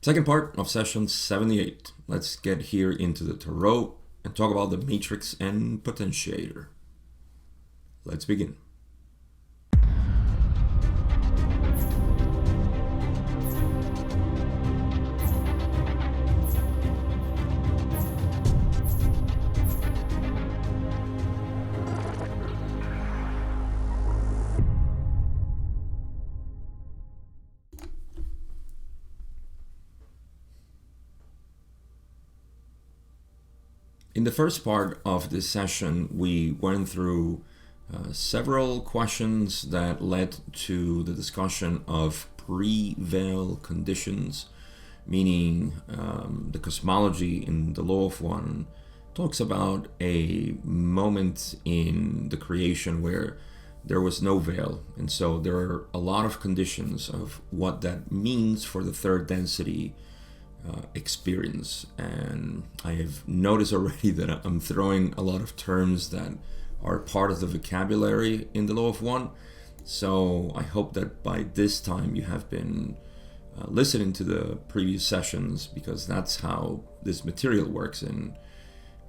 Second part of session 78. Let's get here into the tarot and talk about the matrix and potentiator. Let's begin. In the first part of this session, we went through several questions that led to the discussion of pre-veil conditions, meaning the cosmology in the Law of One talks about a moment in the creation where there was no veil. And so there are a lot of conditions of what that means for the third density experience, and I have noticed already that I'm throwing a lot of terms that are part of the vocabulary in the Law of One. So I hope that by this time you have been listening to the previous sessions, because that's how this material works. And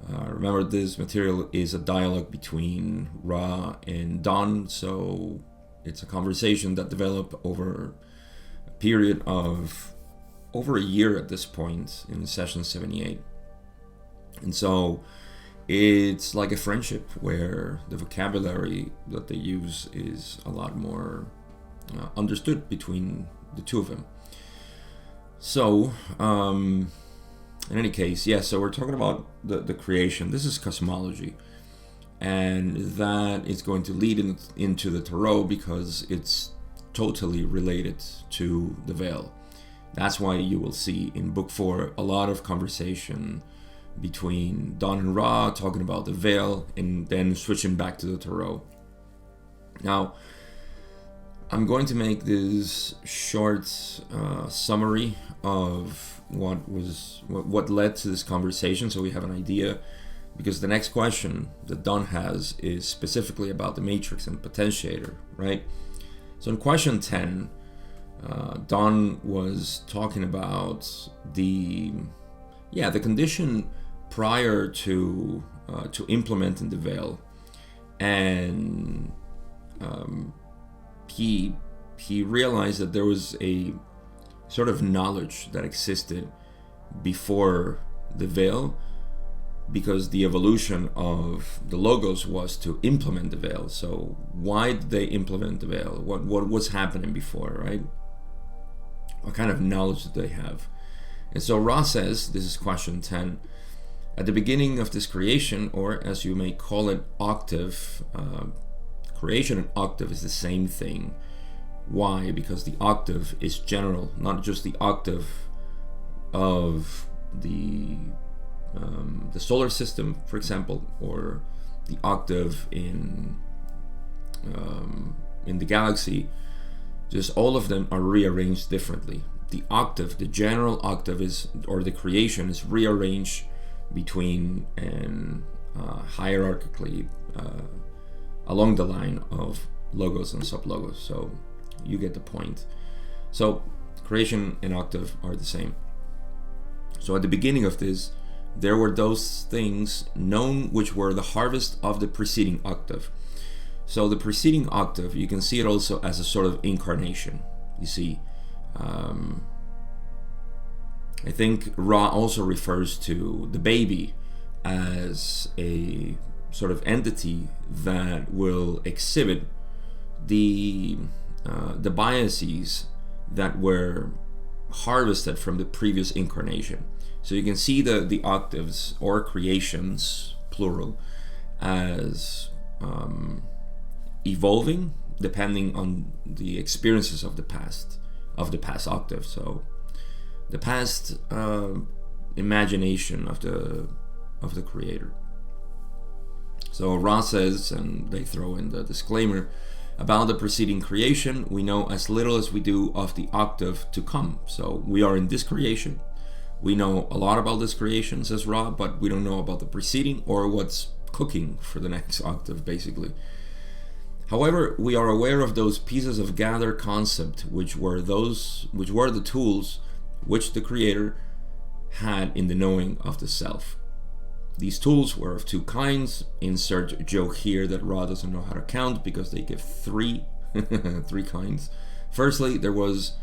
remember, this material is a dialogue between Ra and Don, so it's a conversation that developed over a period of over a year at this point in session 78. And so it's like a friendship where the vocabulary that they use is a lot more understood between the two of them. So in any case, so we're talking about the creation. This is cosmology, and that is going to lead into the tarot because it's totally related to the veil. That's why you will see in book 4 a lot of conversation between Don and Ra talking about the veil and then switching back to the tarot. Now, I'm going to make this short summary of what led to this conversation, so we have an idea, because the next question that Don has is specifically about the matrix and potentiator, right? So in question 10, Don was talking about the condition prior to implementing the veil, and he realized that there was a sort of knowledge that existed before the veil, because the evolution of the logos was to implement the veil. So why did they implement the veil? What was happening before, right? What kind of knowledge did they have? And so Ra says, this is question 10, at the beginning of this creation, or as you may call it, octave, creation and octave is the same thing. Why? Because the octave is general, not just the octave of the solar system, for example, or the octave in the galaxy. Just all of them are rearranged differently. The octave, the general octave or the creation is rearranged between and hierarchically along the line of logos and sublogos. So you get the point. So creation and octave are the same. So at the beginning of this, there were those things known which were the harvest of the preceding octave. So the preceding octave, you can see it also as a sort of incarnation. You see, I think Ra also refers to the baby as a sort of entity that will exhibit the biases that were harvested from the previous incarnation. So you can see the octaves or creations, plural, as evolving depending on the experiences of the past octave. So the past imagination of the creator. So Ra says, and they throw in the disclaimer, about the preceding creation, we know as little as we do of the octave to come. So we are in this creation. We know a lot about this creation, says Ra, but we don't know about the preceding or what's cooking for the next octave, basically. However, we are aware of those pieces of gather concept, which were the tools which the Creator had in the knowing of the self. These tools were of two kinds. Insert joke here that Ra doesn't know how to count because they give three kinds. Firstly, there was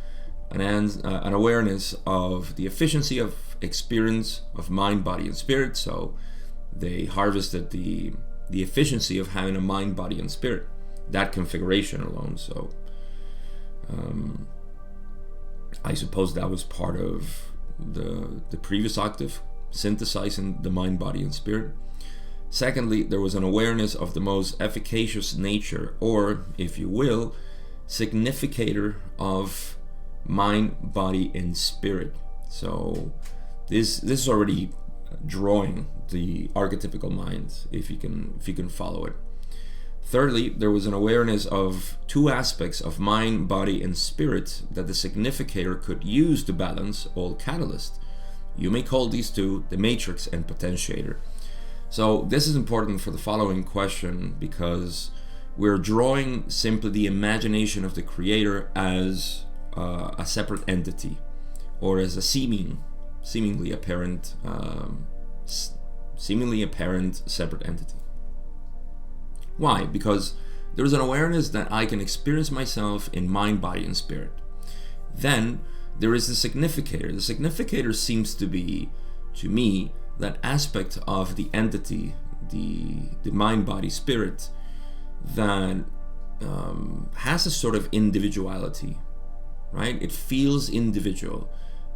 an awareness of the efficiency of experience of mind, body, and spirit. So they harvested the efficiency of having a mind, body, and spirit. That configuration alone. So I suppose that was part of the previous octave, synthesizing the mind, body, and spirit. Secondly, there was an awareness of the most efficacious nature, or, if you will, significator of mind, body, and spirit. So this is already drawing the archetypical mind, if you can follow it. Thirdly, there was an awareness of two aspects of mind, body, and spirit that the significator could use to balance all catalysts. You may call these two the matrix and potentiator. So this is important for the following question, because we're drawing simply the imagination of the Creator as a separate entity, or as a seemingly apparent separate entity. Why? Because there's an awareness that I can experience myself in mind, body, and spirit. Then there is the significator. The significator seems to be, to me, that aspect of the entity, the mind, body, spirit, that has a sort of individuality, right? It feels individual.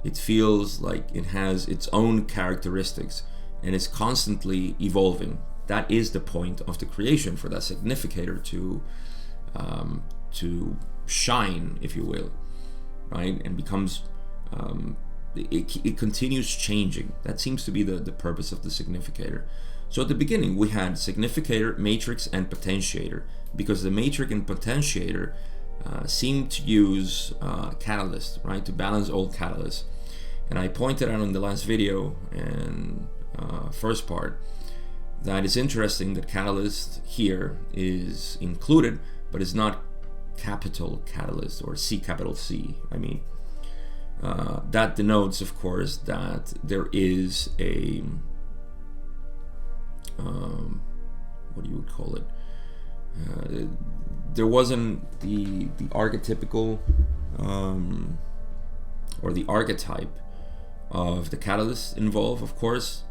It feels like it has its own characteristics, and it's constantly evolving. That is the point of the creation, for that significator to shine, if you will, right? And becomes it continues changing. That seems to be the purpose of the significator. So at the beginning we had significator, matrix, and potentiator, because the matrix and potentiator seem to use catalyst, right, to balance all catalysts. And I pointed out in the last video and first part that it's interesting that catalyst here is included, but it's not capital catalyst, or capital C. I mean, that denotes, of course, that there is a what you would call it. There wasn't the archetypical or the archetype of the catalyst involved, of course,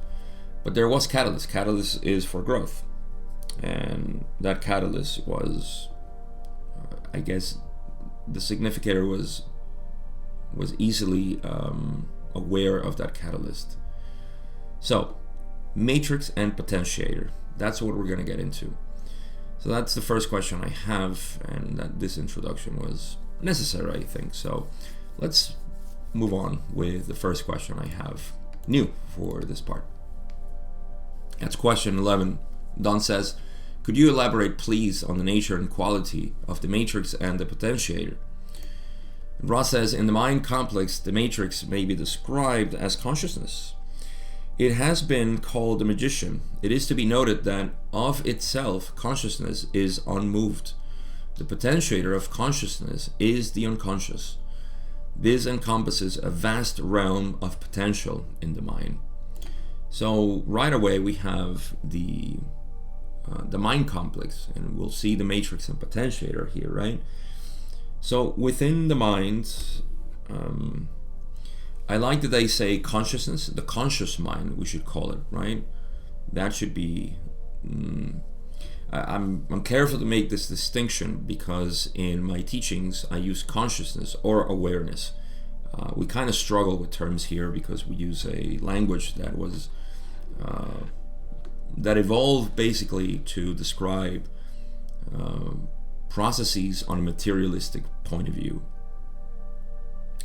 but there was catalyst. Catalyst is for growth, and that catalyst was, I guess, the significator was easily aware of that catalyst. So, matrix and potentiator, that's what we're going to get into. So that's the first question I have, and that this introduction was necessary, I think. So let's move on with the first question I have new for this part. That's question 11. Don says, could you elaborate please on the nature and quality of the matrix and the potentiator? And Ross says, in the mind complex, the matrix may be described as consciousness. It has been called the magician. It is to be noted that of itself, consciousness is unmoved. The potentiator of consciousness is the unconscious. This encompasses a vast realm of potential in the mind. So right away we have the mind complex, and we'll see the matrix and potentiator here, right? So within the mind, I like that they say consciousness, the conscious mind, we should call it, right? That should be. I'm careful to make this distinction because in my teachings I use consciousness or awareness. We kind of struggle with terms here because we use a language that was that evolved basically to describe processes on a materialistic point of view.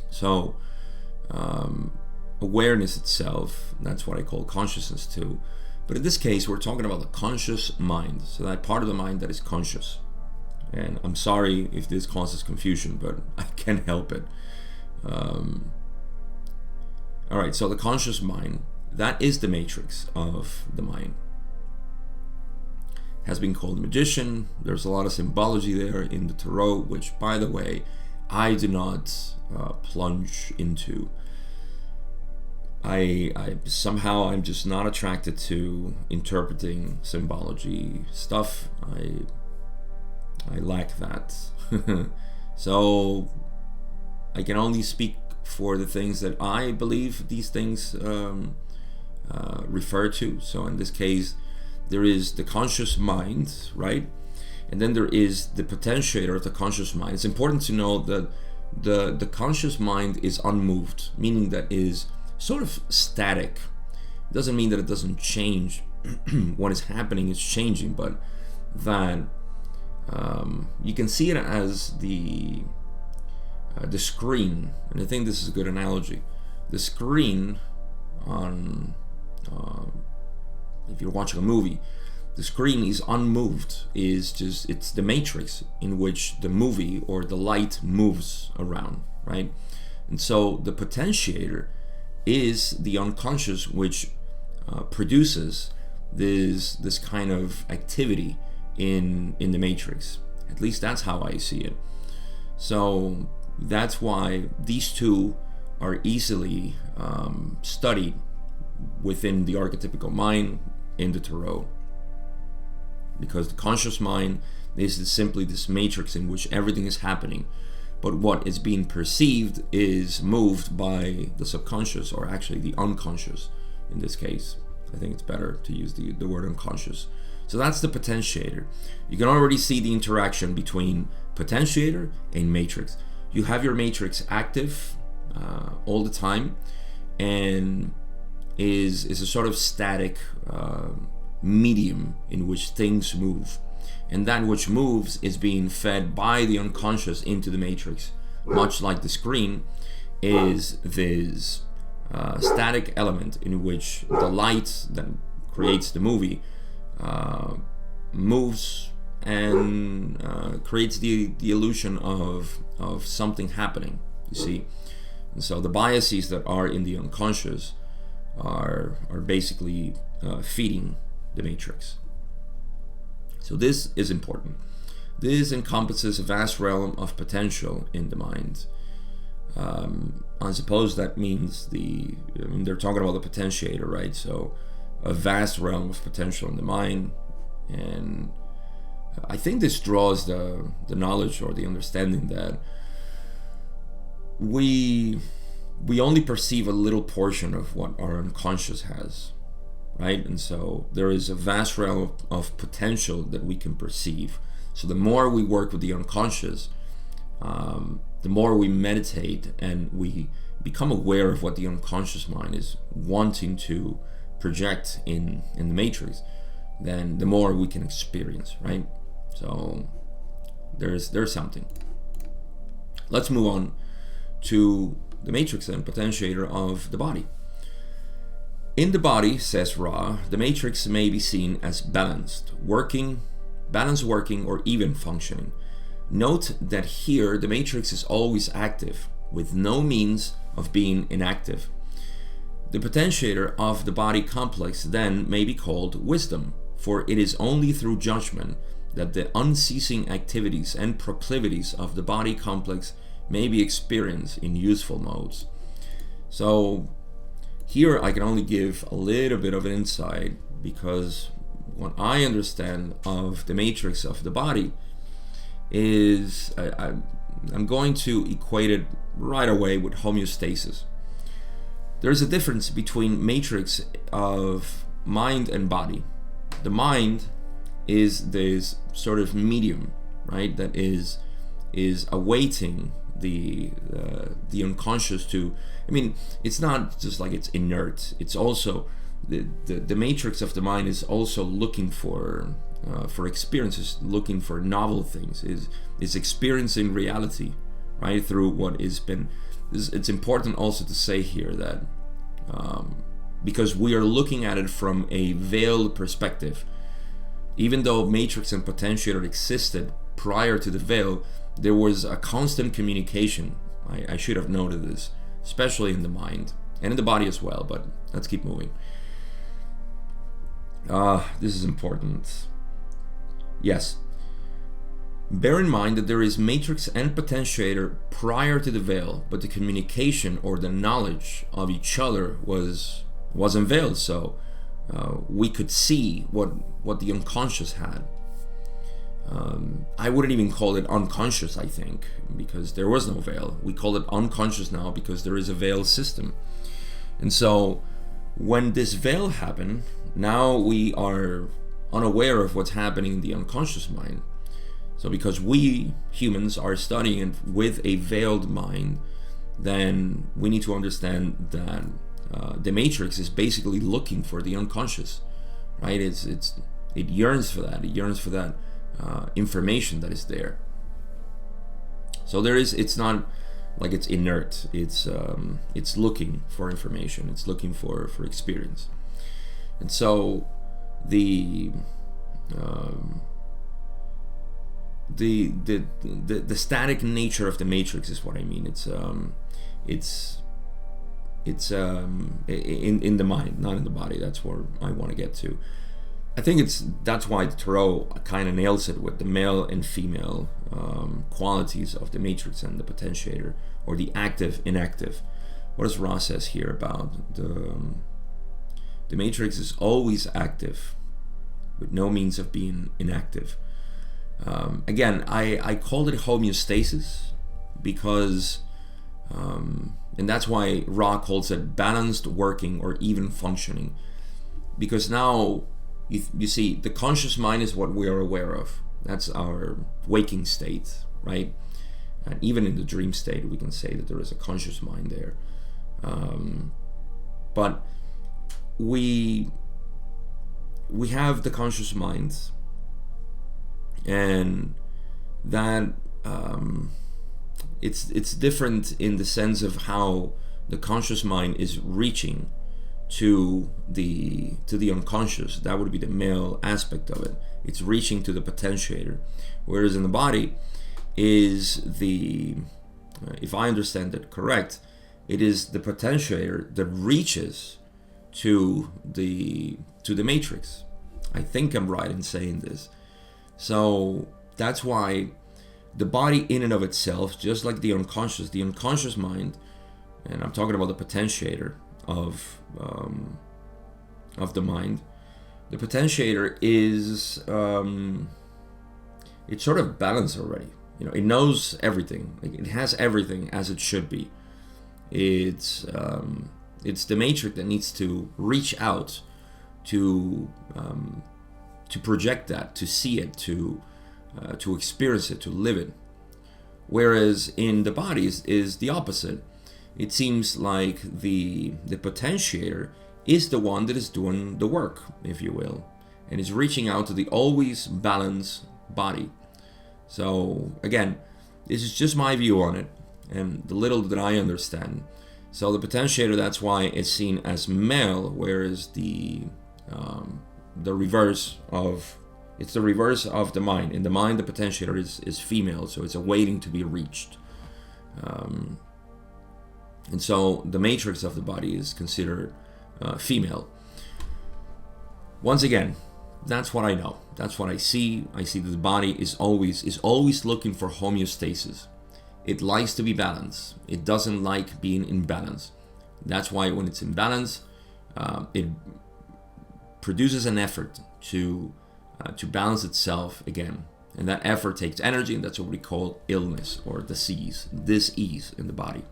So awareness itself, that's what I call consciousness too. But in this case, we're talking about the conscious mind. So that part of the mind that is conscious. And I'm sorry if this causes confusion, but I can't help it. All right, so the conscious mind, that is the matrix of the mind. Has been called magician. There's a lot of symbology there in the tarot, which, by the way, I do not plunge into. I somehow I'm just not attracted to interpreting symbology stuff. I lack that. So I can only speak for the things that I believe these things refer to. So in this case, there is the conscious mind, right? And then there is the potentiator of the conscious mind. It's important to know that the conscious mind is unmoved, meaning that is sort of static. It doesn't mean that it doesn't change. What is happening is changing, but that you can see it as the screen. And I think this is a good analogy. The screen on if you're watching a movie, the screen is unmoved, it's the matrix in which the movie or the light moves around, right? And so the potentiator is the unconscious which produces this kind of activity in the matrix. At least that's how I see it. So that's why these two are easily studied within the archetypical mind in the tarot, because the conscious mind is simply this matrix in which everything is happening, but what is being perceived is moved by the subconscious, or actually the unconscious in this case. I think it's better to use the word unconscious. So that's the potentiator. You can already see the interaction between potentiator and matrix. You have your matrix active all the time, and is a sort of static medium in which things move, and that which moves is being fed by the unconscious into the matrix, much like the screen is this static element in which the light that creates the movie moves and creates the illusion of something happening, you see. And so the biases that are in the unconscious are basically feeding the matrix. So this is important. This encompasses a vast realm of potential in the mind. I suppose that means they're talking about the potentiator, right? So a vast realm of potential in the mind, and I think this draws the knowledge or the understanding that we only perceive a little portion of what our unconscious has, right? And so there is a vast realm of potential that we can perceive. So the more we work with the unconscious, the more we meditate and we become aware of what the unconscious mind is wanting to project in the matrix, then the more we can experience, right? So there's something. Let's move on to the matrix and potentiator of the body. In the body, says Ra, the matrix may be seen as balanced working, or even functioning. Note that here the matrix is always active, with no means of being inactive. The potentiator of the body complex then may be called wisdom, for it is only through judgment that the unceasing activities and proclivities of the body complex may be experienced in useful modes. So here I can only give a little bit of an insight, because what I understand of the matrix of the body is I'm going to equate it right away with homeostasis. There's a difference between matrix of mind and body. The mind is this sort of medium, right, that is awaiting the unconscious to, I mean, it's not just like it's inert, it's also the matrix of the mind is also looking for experiences, looking for novel things, is experiencing reality, right, through what has been. It's important also to say here that because we are looking at it from a veiled perspective, even though matrix and potentiator existed prior to the veil, there was a constant communication. I should have noted this, especially in the mind and in the body as well, but let's keep moving. This is important. Yes. Bear in mind that there is matrix and potentiator prior to the veil, but the communication or the knowledge of each other was unveiled, so we could see what the unconscious had. I wouldn't even call it unconscious, I think, because there was no veil. We call it unconscious now because there is a veil system. And so when this veil happened, now we are unaware of what's happening in the unconscious mind. So because we humans are studying it with a veiled mind, then we need to understand that the matrix is basically looking for the unconscious, right? It yearns for that. It yearns for that information that is there. So it's not like it's inert. It's looking for information. It's looking for experience. And so the static nature of the matrix is what I mean. It's in the mind, not in the body. That's where I want to get to. I think that's why the Tarot kind of nails it with the male and female qualities of the matrix and the potentiator, or the active, inactive. What does Ra says here about the matrix is always active, with no means of being inactive. Again, I called it homeostasis because, and that's why Ra calls it balanced working or even functioning, because now you see the conscious mind is what we are aware of. That's our waking state, right? And even in the dream state, we can say that there is a conscious mind there. But we have the conscious mind, and that it's different in the sense of how the conscious mind is reaching to the unconscious. That would be the male aspect of it. It's reaching to the potentiator, whereas in the body is if I understand it correct, it is the potentiator that reaches to the matrix. I think I'm right in saying this. So that's why the body in and of itself, just like the unconscious mind, and I'm talking about the potentiator of the mind, the potentiator is it's sort of balanced already. It knows everything. It has everything as it should be. It's the matrix that needs to reach out to project that, to see it, to experience it, to live it. Whereas in the body is the opposite. It seems like the potentiator is the one that is doing the work, if you will, and is reaching out to the always balanced body. So again, this is just my view on it and the little that I understand. So the potentiator, that's why it's seen as male, whereas the reverse of the mind. In the mind, the potentiator is female, so it's awaiting to be reached. And so the matrix of the body is considered female. Once again, that's what I know. That's what I see. I see that the body is always looking for homeostasis. It likes to be balanced. It doesn't like being in balance. That's why when it's in balance, it produces an effort to balance itself again. And that effort takes energy, and that's what we call illness or disease in the body.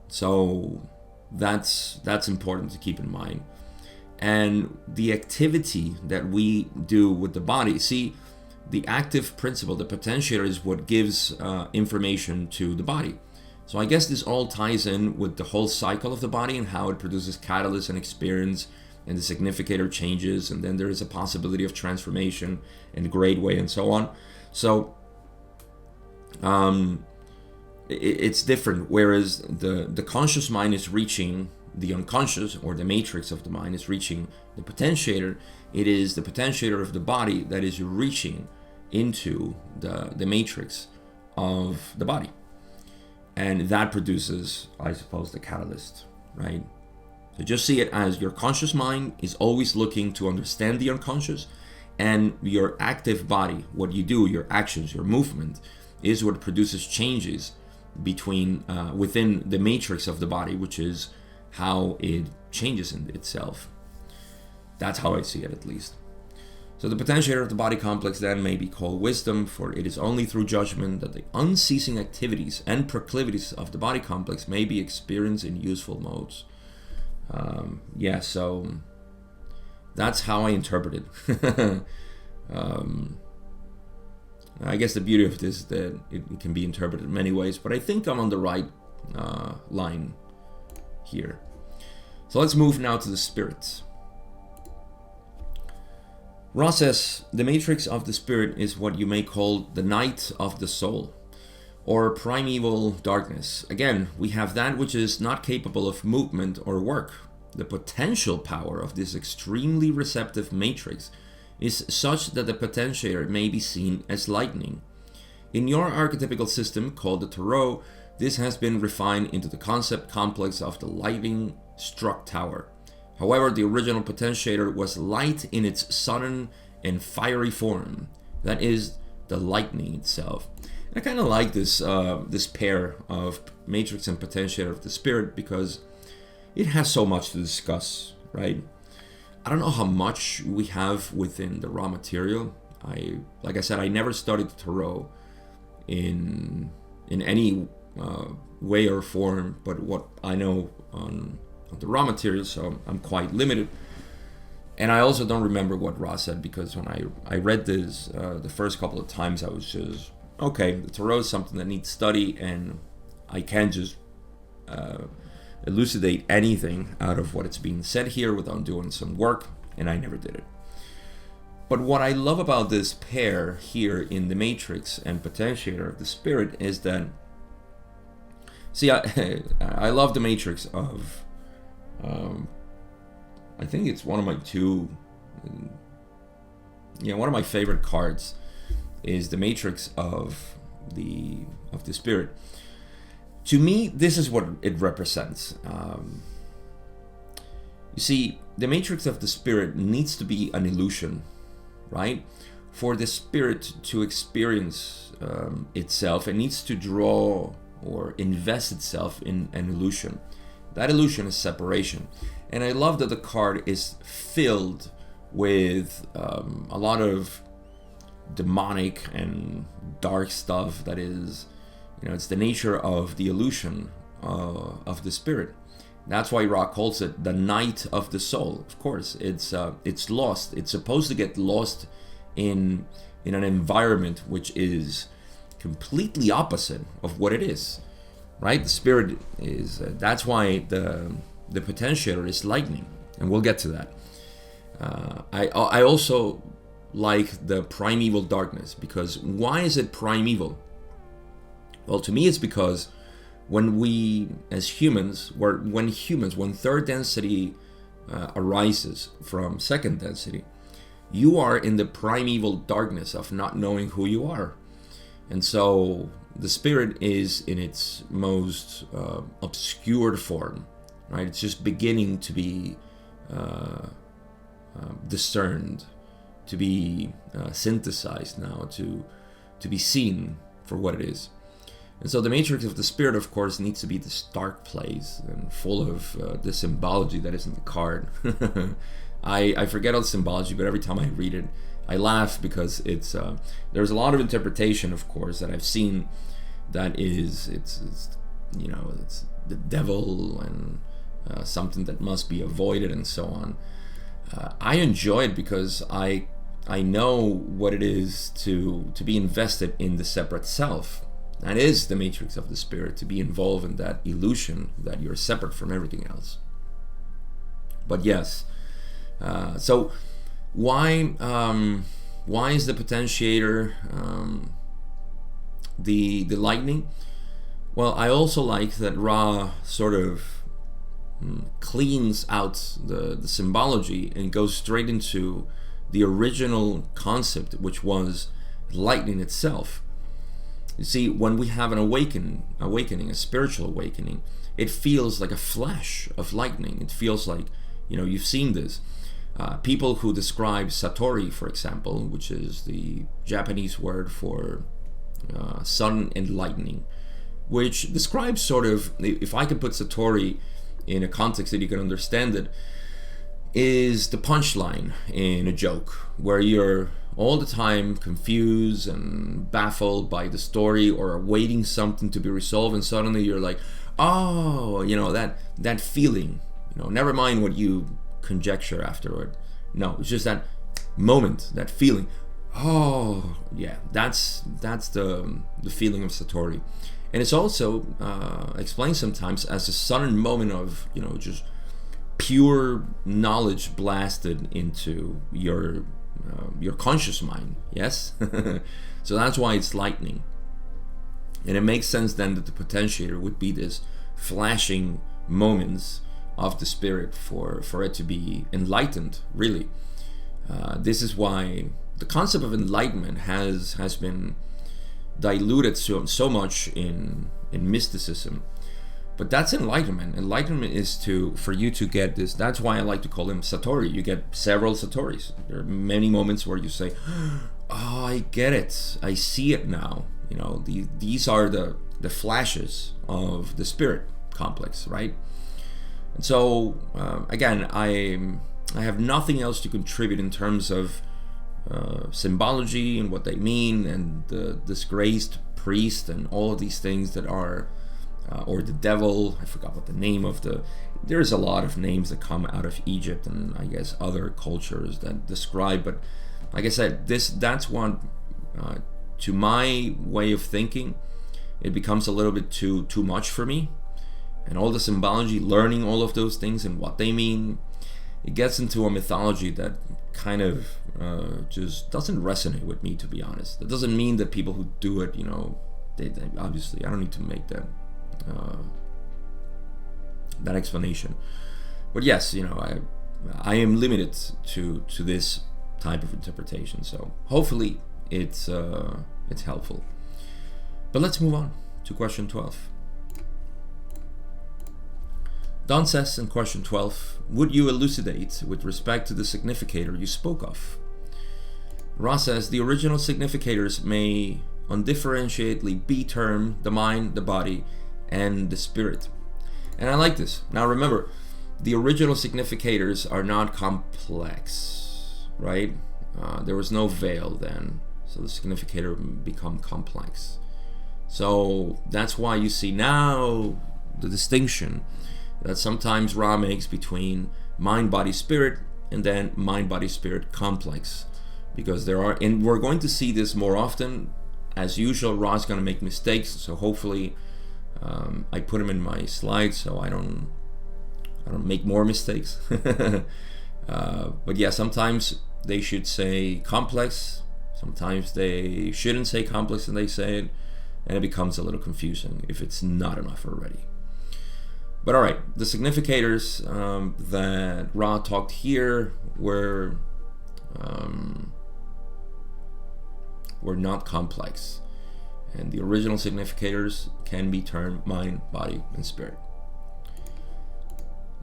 So that's important to keep in mind. And the activity that we do with the body, see, the active principle, the potentiator, is what gives information to the body. So I guess this all ties in with the whole cycle of the body and how it produces catalyst and experience, and the significator changes, and then there is a possibility of transformation in a great way, and so on. So it's different. Whereas the conscious mind is reaching the unconscious, or the matrix of the mind is reaching the potentiator. It is the potentiator of the body that is reaching into the matrix of the body, and that produces, I suppose, the catalyst, right? So just see it as your conscious mind is always looking to understand the unconscious, And your active body, what you do, your actions, your movement, is what produces changes within the matrix of the body, which is how it changes in itself. That's how I see it, at least. So the potentiator of the body complex then may be called wisdom, for it is only through judgment that the unceasing activities and proclivities of the body complex may be experienced in useful modes. So that's how I interpret it. I guess the beauty of this is that it can be interpreted in many ways, but I think I'm on the right line here. So let's move now to the spirits. Ra says, the matrix of the spirit is what you may call the night of the soul, or primeval darkness. Again, we have that which is not capable of movement or work. The potential power of this extremely receptive matrix is such that the potentiator may be seen as lightning. In your archetypical system called the Tarot, this has been refined into the concept complex of the lightning struck tower. However, the original potentiator was light in its sudden and fiery form, that is, the lightning itself. And I kind of like this pair of matrix and potentiator of the spirit, because it has so much to discuss, right? I don't know how much we have within the raw material. Like I said, I never studied the Tarot in any way or form, but what I know on the raw material, so I'm quite limited. And I also don't remember what Ra said, because when I read this the first couple of times, I was just, okay, the Tarot is something that needs study, and I can't just elucidate anything out of what it's being said here without doing some work, and I never did it. But what I love about this pair here in the matrix and potentiator of the spirit is that, see, I love the matrix of, I think it's one of my one of my favorite cards is the matrix of the spirit. To me, this is what it represents. You see, the matrix of the spirit needs to be an illusion, right? For the spirit to experience itself, it needs to draw or invest itself in an illusion. That illusion is separation. And I love that the card is filled with a lot of demonic and dark stuff that is, it's the nature of the illusion of the spirit. That's why Ra calls it the night of the soul. Of course, it's lost. It's supposed to get lost in an environment which is completely opposite of what it is, right? The spirit is. That's why the potentiator is lightning, and we'll get to that. I also like the primeval darkness, because why is it primeval? Well, to me, it's because when we, as humans, when third density arises from second density, you are in the primeval darkness of not knowing who you are. And so the spirit is in its most obscured form, right? It's just beginning to be discerned, to be synthesized now, to be seen for what it is. And so the matrix of the spirit, of course, needs to be this dark place and full of the symbology that is in the card. I forget all the symbology, but every time I read it, I laugh, because it's there's a lot of interpretation, of course, that I've seen that is it's the devil and something that must be avoided and so on. I enjoy it because I know what it is to be invested in the separate self. That is the matrix of the spirit, to be involved in that illusion that you're separate from everything else. But yes, so why is the potentiator the lightning? Well, I also like that Ra sort of cleans out the symbology and goes straight into the original concept, which was lightning itself. You see, when we have an awakening, a spiritual awakening, it feels like a flash of lightning. It feels like, you've seen this. People who describe Satori, for example, which is the Japanese word for sudden enlightening, which describes sort of, if I can put Satori in a context that you can understand it, is the punchline in a joke, where you're all the time confused and baffled by the story or awaiting something to be resolved, and suddenly you're like, oh, that feeling, never mind what you conjecture afterward. No, it's just that moment, that feeling. Oh, yeah, that's the feeling of Satori. And it's also explained sometimes as a sudden moment of, just pure knowledge blasted into your conscious mind. Yes. So that's why it's lightning. And it makes sense then that the potentiator would be this flashing moments of the spirit for it to be enlightened, really. This is why the concept of enlightenment has been diluted so much in mysticism. But that's enlightenment. Enlightenment is for you to get this. That's why I like to call them Satori. You get several Satoris. There are many moments where you say, oh, I get it. I see it now. These are the flashes of the spirit complex, right? And so, again, I have nothing else to contribute in terms of symbology and what they mean, and the disgraced priest and all of these things that are, or the devil. I forgot what the name of there's a lot of names that come out of Egypt and I guess other cultures that describe, but like I said, that's one, to my way of thinking, it becomes a little bit too much for me. And all the symbology, learning all of those things and what they mean, it gets into a mythology that kind of just doesn't resonate with me, to be honest. That doesn't mean that people who do it, they obviously, I don't need to make that explanation. But yes, I am limited to this type of interpretation. So hopefully it's helpful. But let's move on to question 12. Don says in question 12, would you elucidate with respect to the significator you spoke of? Ra says, the original significators may undifferentiatedly be termed the mind, the body, and the spirit. And I like this. Now remember, the original significators are not complex, right? There was no veil then, so the significator become complex. So that's why you see now the distinction that sometimes Ra makes between mind, body, spirit, and then mind, body, spirit complex. Because there are, and we're going to see this more often. As usual, Ra's going to make mistakes, so hopefully I put him in my slides so I don't make more mistakes. But yeah, sometimes they should say complex, sometimes they shouldn't say complex and they say it, and it becomes a little confusing if it's not enough already. But all right, the significators that Ra talked here were not complex, and the original significators can be termed mind, body, and spirit.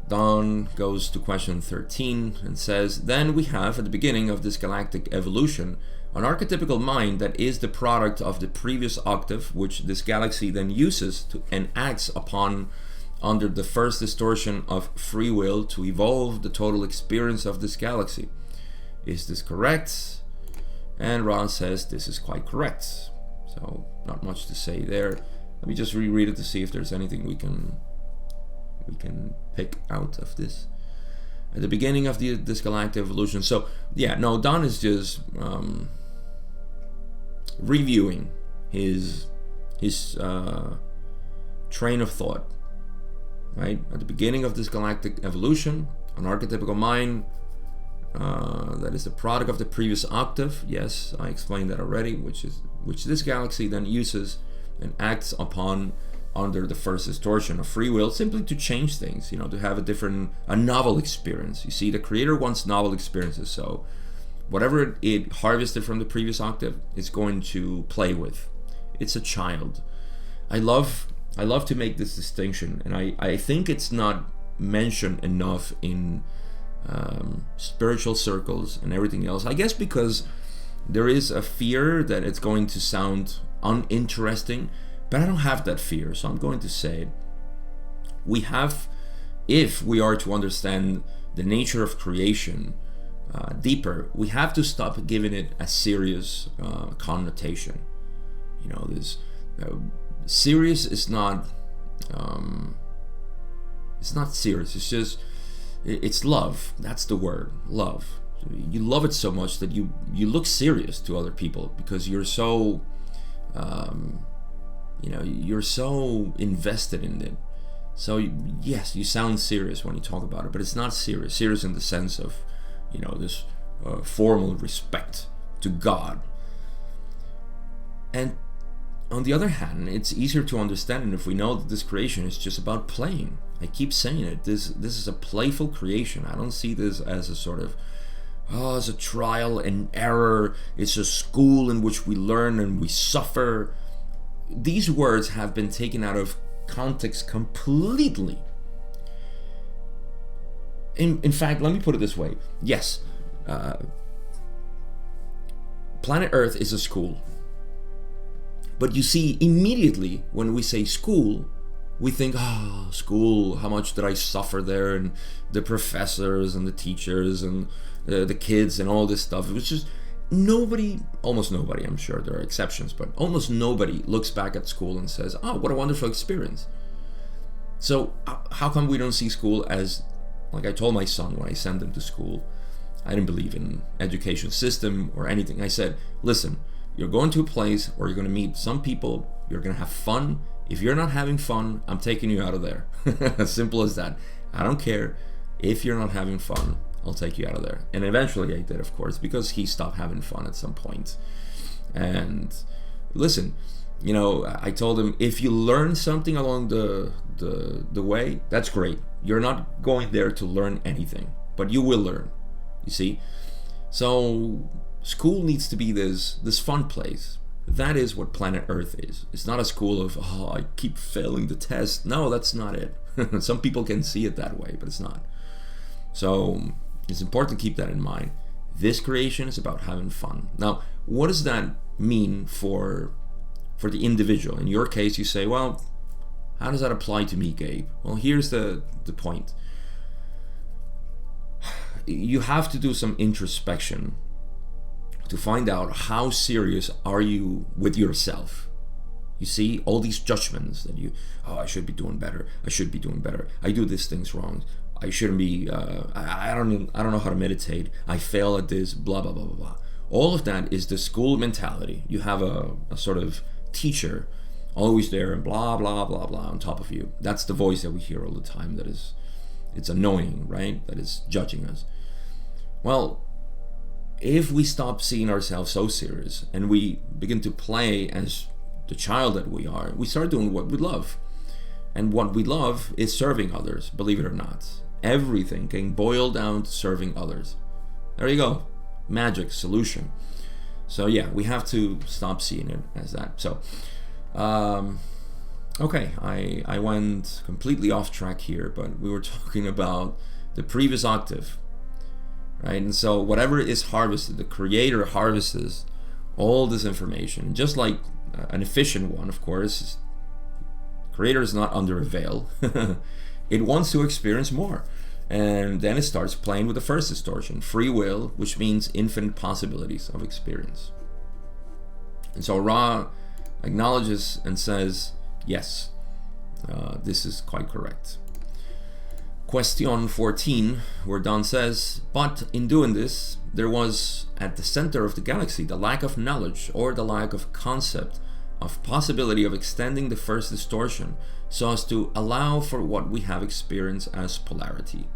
Don goes to question 13 and says, then we have at the beginning of this galactic evolution an archetypical mind that is the product of the previous octave, which this galaxy then uses to and acts upon under the first distortion of free will to evolve the total experience of this galaxy. Is this correct? And Ron says this is quite correct. So not much to say there. Let me just reread it to see if there's anything we can pick out of this. At the beginning of this galactic evolution. So yeah, no, Don is just reviewing his train of thought. Right? At the beginning of this galactic evolution, an archetypical mind that is the product of the previous octave. Yes, I explained that already, which this galaxy then uses and acts upon under the first distortion of free will, simply to change things, to have a novel experience. You see, the creator wants novel experiences, so whatever it harvested from the previous octave, it's going to play with. It's a child. I love to make this distinction, and I think it's not mentioned enough in spiritual circles and everything else. I guess because there is a fear that it's going to sound uninteresting, but I don't have that fear, so I'm going to say it. We have, if we are to understand the nature of creation deeper, we have to stop giving it a serious connotation. You know, this serious is not. It's not serious. It's just, it's love. That's the word, love. You love it so much that you look serious to other people because you're so, you're so invested in it. So yes, you sound serious when you talk about it, but it's not serious. Serious in the sense of, this formal respect to God. And on the other hand, it's easier to understand if we know that this creation is just about playing. I keep saying it. This is a playful creation. I don't see this as a sort of, it's a trial and error. It's a school in which we learn and we suffer. These words have been taken out of context completely. In fact, let me put it this way. Yes, planet Earth is a school. But you see, immediately when we say school, we think, school, how much did I suffer there, and the professors and the teachers and the kids and all this stuff. It was just almost nobody, I'm sure there are exceptions, but almost nobody looks back at school and says, what a wonderful experience. So how come we don't see school as, like I told my son when I sent him to school, I didn't believe in education system or anything. I said, listen, you're going to a place where you're going to meet some people, you're going to have fun. If you're not having fun, I'm taking you out of there. As simple as that. I don't care. If you're not having fun, I'll take you out of there. And eventually I did, of course, because he stopped having fun at some point. And listen, I told him, if you learn something along the way, that's great. You're not going there to learn anything, but you will learn. You see? So school needs to be this fun place. That is what planet Earth is. It's not a school of, I keep failing the test. No, that's not it. Some people can see it that way, but it's not. So it's important to keep that in mind. This creation is about having fun. Now, what does that mean for the individual? In your case, you say, well, how does that apply to me, Gabe? Well, here's the point. You have to do some introspection to find out how serious are you with yourself. You see, all these judgments that I should be doing better. I should be doing better. I do these things wrong. I shouldn't be, I don't know how to meditate. I fail at this, blah, blah, blah, blah, blah. All of that is the school mentality. You have a sort of teacher always there and blah, blah, blah, blah on top of you. That's the voice that we hear all the time. It's annoying, right? That is judging us. Well, if we stop seeing ourselves so serious and we begin to play as the child that we are, we start doing what we love. And what we love is serving others, believe it or not. Everything can boil down to serving others. There you go. Magic solution. So yeah, we have to stop seeing it as that. So, okay, I went completely off track here, but we were talking about the previous octave. Right, and so whatever is harvested, the creator harvests all this information. Just like an efficient one, of course, the creator is not under a veil. It wants to experience more. And then it starts playing with the first distortion, free will, which means infinite possibilities of experience. And so Ra acknowledges and says, yes, this is quite correct. Question 14, where Don says, but in doing this, there was at the center of the galaxy the lack of knowledge or the lack of concept of possibility of extending the first distortion so as to allow for what we have experienced as polarity.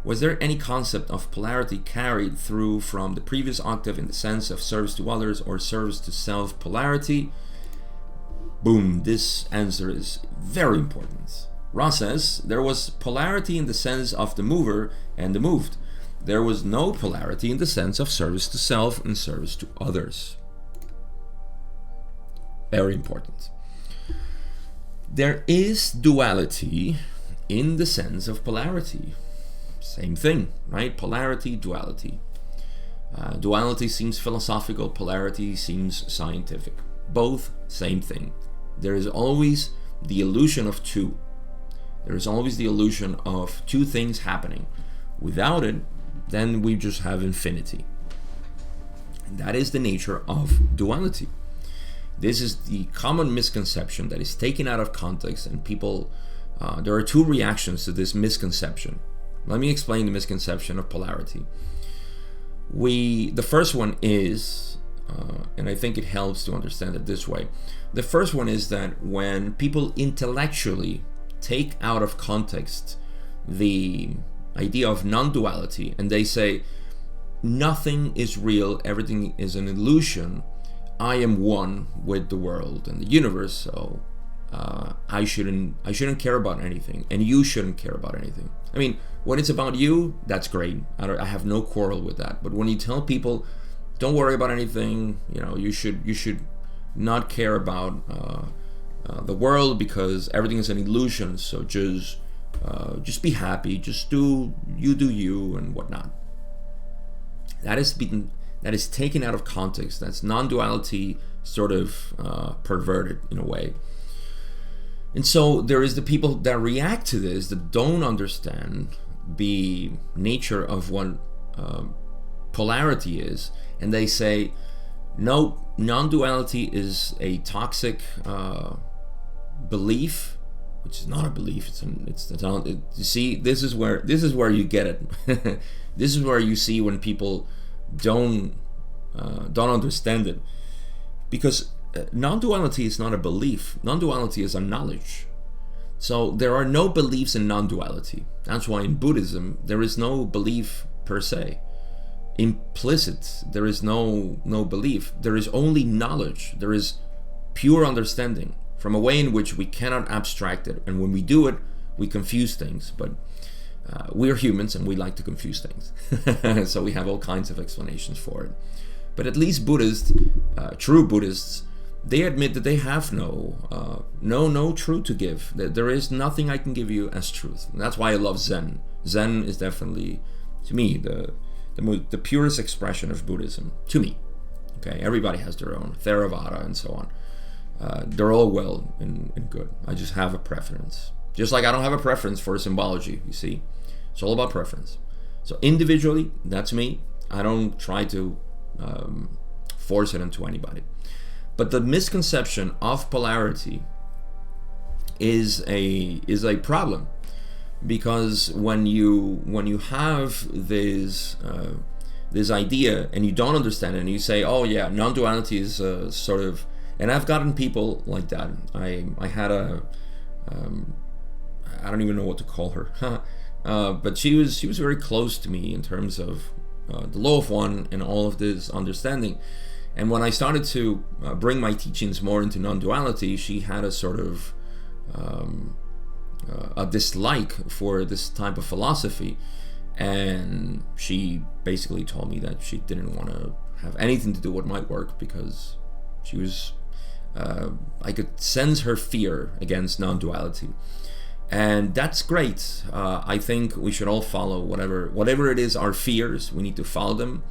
Was there any concept of polarity carried through from the previous octave in the sense of service to others or service to self polarity? Boom, this answer is very important. Ra says, there was polarity in the sense of the mover and the moved. There was no polarity in the sense of service to self and service to others. Very important. There is duality in the sense of polarity. Same thing, right? Polarity, duality. Duality seems philosophical, polarity seems scientific. Both, same thing. There is always the illusion of two. There is always the illusion of two things happening. Without it, then we just have infinity. And that is the nature of duality. This is the common misconception that is taken out of context, and people, there are two reactions to this misconception. Let me explain the misconception of polarity. The first one is, and I think it helps to understand it this way. The first one is that when people intellectually take out of context the idea of non-duality, and they say, nothing is real, everything is an illusion, I am one with the world and the universe, so I shouldn't care about anything, and you shouldn't care about anything. I mean, when it's about you, that's great. I have no quarrel with that. But when you tell people, don't worry about anything, you should not care about the world because everything is an illusion. So just be happy, just do you and whatnot. That is taken out of context. That's non-duality sort of perverted in a way. And so there is the people that react to this that don't understand the nature of what polarity is, and they say, no, non-duality is a toxic belief, which is not a belief. You see, this is where you get it. This is where you see when people don't understand it, because non-duality is not a belief. Non-duality is a knowledge. So there are no beliefs in non-duality. That's why in Buddhism there is no belief per se. Implicit, there is no belief. There is only knowledge. There is pure understanding from a way in which we cannot abstract it. And when we do it, we confuse things. But we're humans and we like to confuse things. So we have all kinds of explanations for it. But at least Buddhists, true Buddhists, they admit that they have no truth to give. That there is nothing I can give you as truth. And that's why I love Zen. Zen is definitely, to me, the purest expression of Buddhism. To me, okay. Everybody has their own Theravada and so on. They're all well and good. I just have a preference. Just like I don't have a preference for symbology. You see, it's all about preference. So individually, that's me. I don't try to force it onto anybody. But the misconception of polarity is a problem, because when you have this idea and you don't understand it, and you say, oh yeah, non-duality is sort of, and I've gotten people like that. I had I don't even know what to call her, but she was very close to me in terms of the law of one and all of this understanding. And when I started to bring my teachings more into non-duality, she had a sort of a dislike for this type of philosophy, and she basically told me that she didn't want to have anything to do with my work because she was I could sense her fear against non-duality. And that's great. I think we should all follow whatever it is, our fears. We need to follow them,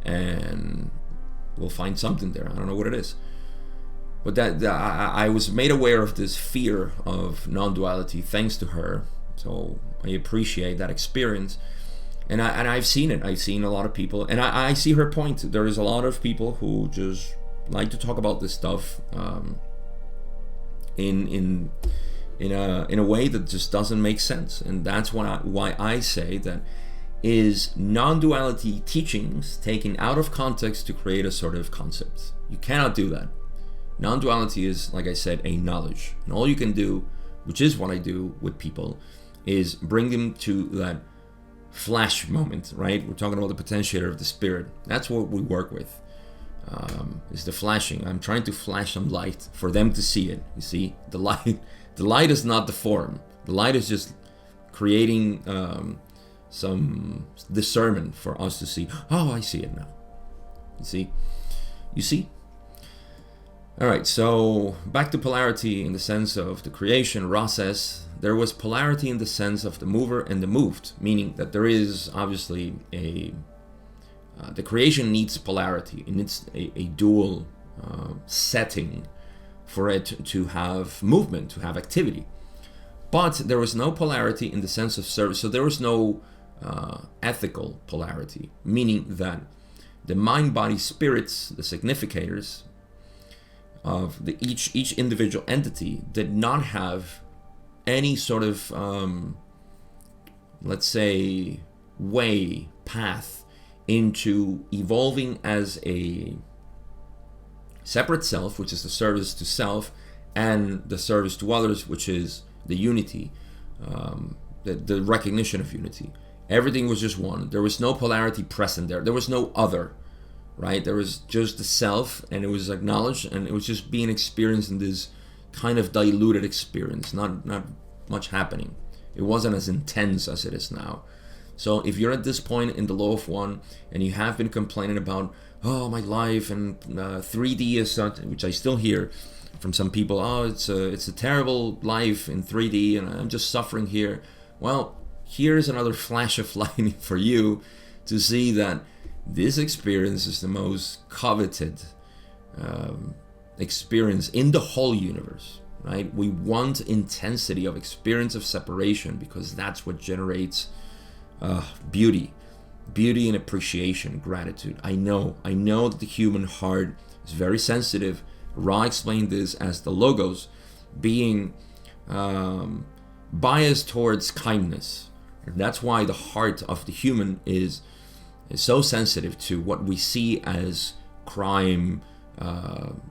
and we'll find something there. I don't know what it is, but I was made aware of this fear of non-duality thanks to her. So I appreciate that experience, and I've seen it. I've seen a lot of people, and I see her point. There is a lot of people who just like to talk about this stuff in a way that just doesn't make sense. And that's why I say that is non-duality teachings taken out of context to create a sort of concept. You cannot do that. Non-duality is, like I said, a knowledge. And all you can do, which is what I do with people, is bring them to that flash moment, right? We're talking about the potentiator of the spirit. That's what we work with, is the flashing. I'm trying to flash some light for them to see it. You see, the light is not the form. The light is just creating some discernment for us to see. Oh, I see it now. You see? All right, so back to polarity in the sense of the creation. Ross says there was polarity in the sense of the mover and the moved, meaning that there is obviously the creation needs polarity. It needs a dual setting for it to have movement, to have activity. But there was no polarity in the sense of service. So there was no ethical polarity, meaning that the mind, body, spirits, the significators of each individual entity did not have any sort of, let's say, path into evolving as a separate self, which is the service to self, and the service to others, which is the unity, the recognition of unity. Everything was just one. There was no polarity present there. There was no other, right? There was just the self, and it was acknowledged, and it was just being experienced in this kind of diluted experience, not much happening. It wasn't as intense as it is now. So if you're at this point in the law of one, and you have been complaining about, oh, my life and 3D is something, which I still hear from some people, oh, it's a terrible life in 3D, and I'm just suffering here. Well, here's another flash of lightning for you to see that this experience is the most coveted experience in the whole universe, right? We want intensity of experience of separation because that's what generates beauty and appreciation, gratitude. I know that the human heart is very sensitive. Ra explained this as the logos being biased towards kindness. And that's why the heart of the human is so sensitive to what we see as crime,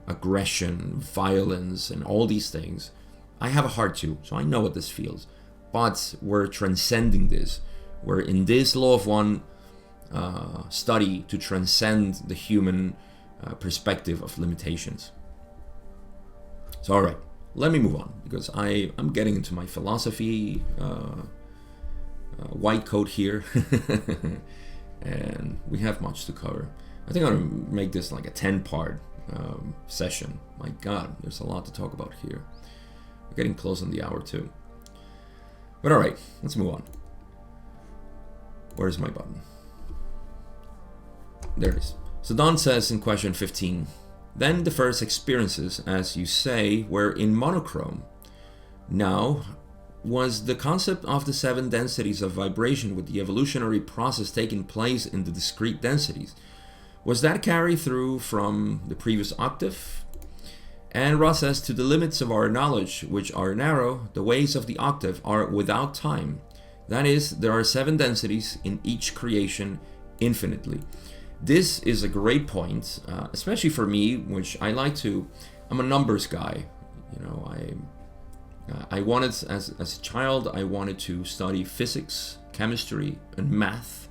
aggression, violence, and all these things. I have a heart too, so I know what this feels. But we're transcending this. We're in this law of one study to transcend the human perspective of limitations. So, all right, let me move on because I'm getting into my philosophy white coat here, and we have much to cover. I think I'm gonna make this like a 10-part session. My God, there's a lot to talk about here. We're getting close on the hour too. But all right, let's move on. Where's my button? There it is. So Don says in question 15, then the first experiences, as you say, were in monochrome. Now, was the concept of the 7 densities of vibration with the evolutionary process taking place in the discrete densities, was that carried through from the previous octave? And Ross says, to the limits of our knowledge, which are narrow, the ways of the octave are without time. That is, there are 7 densities in each creation infinitely. This is a great point, especially for me, which I'm a numbers guy. You know, I wanted, as a child, I wanted to study physics, chemistry, and math.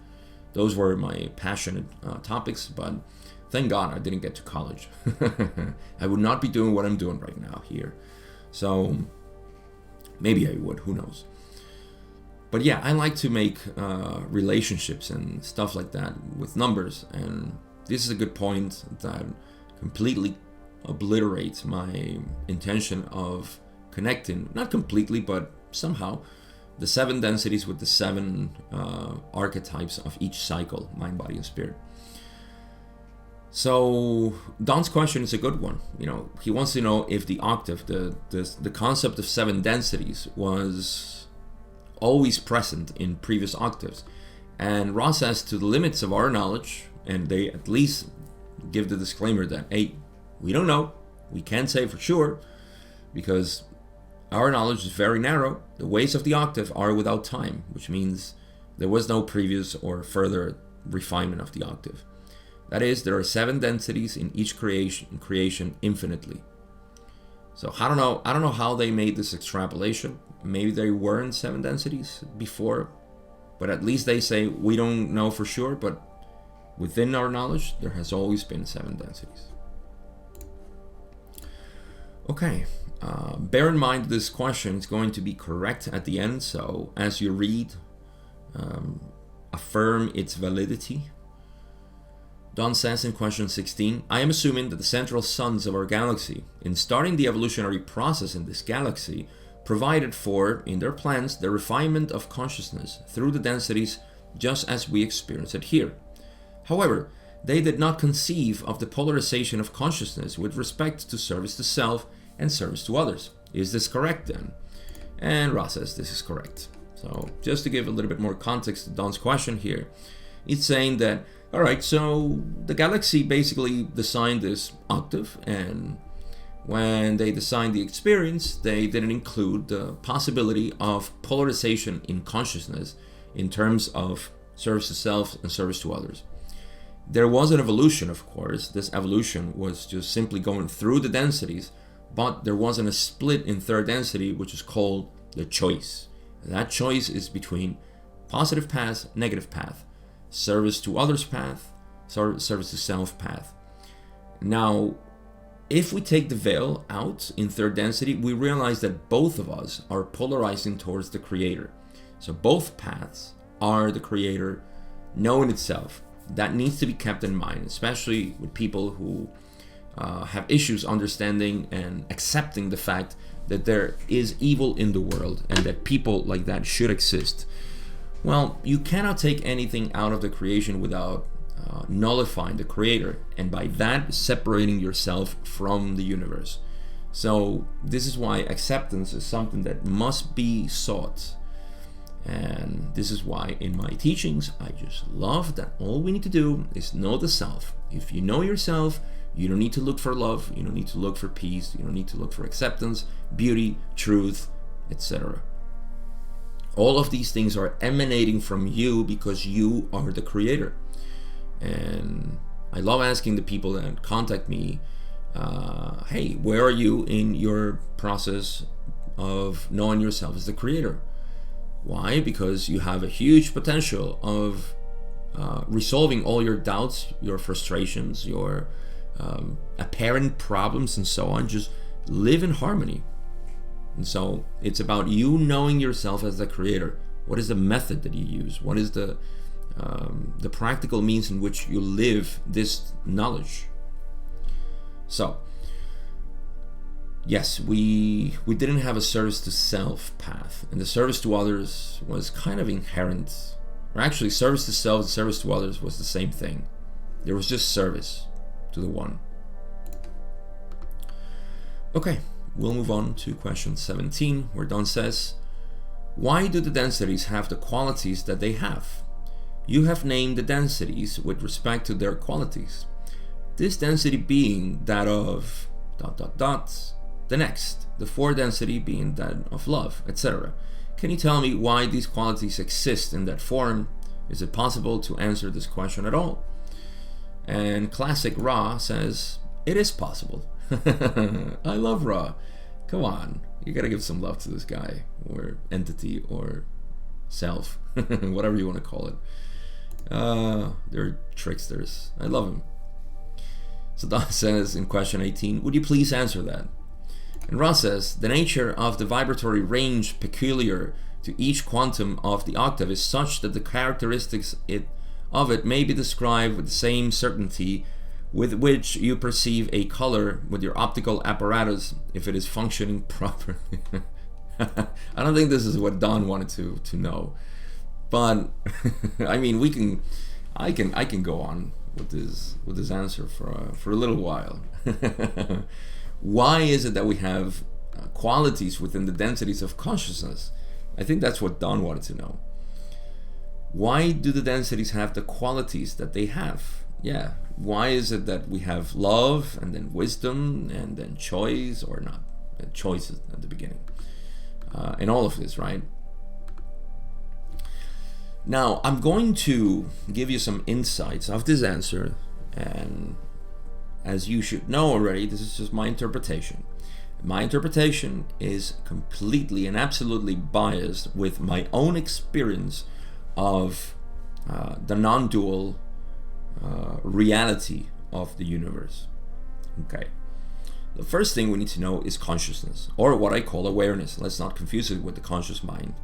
Those were my passionate topics, but thank God I didn't get to college. I would not be doing what I'm doing right now here. So maybe I would, who knows. But yeah, I like to make relationships and stuff like that with numbers, and this is a good point that completely obliterates my intention of connecting, not completely, but somehow, the 7 densities with the 7 archetypes of each cycle, mind, body, and spirit. So Don's question is a good one. You know, he wants to know if the octave, the concept of 7 densities, was always present in previous octaves. And Ross says, to the limits of our knowledge, and they at least give the disclaimer that, hey, we don't know, we can't say for sure, because our knowledge is very narrow. The ways of the octave are without time, which means there was no previous or further refinement of the octave. That is, there are 7 densities in each creation infinitely. So I don't know how they made this extrapolation. Maybe they weren't 7 densities before, but at least they say we don't know for sure, but within our knowledge, there has always been 7 densities. Okay, bear in mind this question is going to be correct at the end, so as you read, affirm its validity. Don says in question 16, I am assuming that the central suns of our galaxy, in starting the evolutionary process in this galaxy, provided for, in their plans, the refinement of consciousness through the densities just as we experience it here. However, they did not conceive of the polarization of consciousness with respect to service to self and service to others. Is this correct then? And Ra says this is correct. So just to give a little bit more context to Don's question here, it's saying that, all right, so the galaxy basically designed this octave, and when they designed the experience, they didn't include the possibility of polarization in consciousness in terms of service to self and service to others. There was an evolution, of course. This evolution was just simply going through the densities, but there wasn't a split in third density, which is called the choice. That choice is between positive path, negative path, service to others path, service to self path. Now, if we take the veil out in third density, we realize that both of us are polarizing towards the creator. So both paths are the creator knowing itself. That needs to be kept in mind, especially with people who have issues understanding and accepting the fact that there is evil in the world and that people like that should exist. Well, you cannot take anything out of the creation without nullifying the creator, and by that separating yourself from the universe. So this is why acceptance is something that must be sought. And this is why in my teachings, I just love that all we need to do is know the self. If you know yourself, you don't need to look for love, you don't need to look for peace, you don't need to look for acceptance, beauty, truth, etc. All of these things are emanating from you because you are the creator. And I love asking the people that contact me, hey, where are you in your process of knowing yourself as the creator? Why? Because you have a huge potential of resolving all your doubts, your frustrations, your apparent problems and so on. Just live in harmony. And so it's about you knowing yourself as the creator. What is the method that you use? What is the practical means in which you live this knowledge? So yes, we didn't have a service to self path, and the service to others was kind of inherent. Or actually, service to self and service to others was the same thing. There was just service to the one. Okay, we'll move on to question 17, where Don says, why do the densities have the qualities that they have? You have named the densities with respect to their qualities. This density being that of ... the next, the fourth density being that of love, etc. Can you tell me why these qualities exist in that form? Is it possible to answer this question at all? And classic Ra says, it is possible. I love Ra. Come on, you gotta give some love to this guy, or entity, or self, whatever you want to call it. They're tricksters. I love him. So Don says in question 18, would you please answer that? And Ra says, the nature of the vibratory range peculiar to each quantum of the octave is such that the characteristics of it may be described with the same certainty with which you perceive a color with your optical apparatus if it is functioning properly. I don't think this is what Don wanted to know, but I mean, I can go on with this answer for a little while. Why is it that we have qualities within the densities of consciousness? I think that's what Don wanted to know. Why do the densities have the qualities that they have? Yeah, why is it that we have love and then wisdom and then choice, or not choices at the beginning, and all of this, right? Now I'm going to give you some insights of this answer, and as you should know already, this is just my interpretation. My interpretation is completely and absolutely biased with my own experience of the non-dual reality of the universe. Okay. The first thing we need to know is consciousness, or what I call awareness. Let's not confuse it with the conscious mind.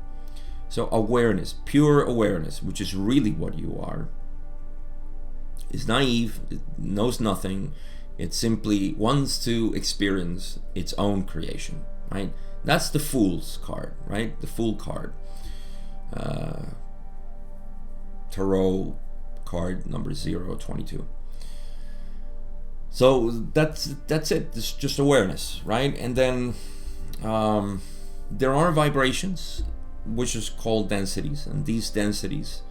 So awareness, pure awareness, which is really what you are, is naive, it knows nothing. It simply wants to experience its own creation, right? That's the Fool's card, right? The Fool card. Tarot card number 022. So that's it. It's just awareness, right? And then there are vibrations, which is called densities, and these densities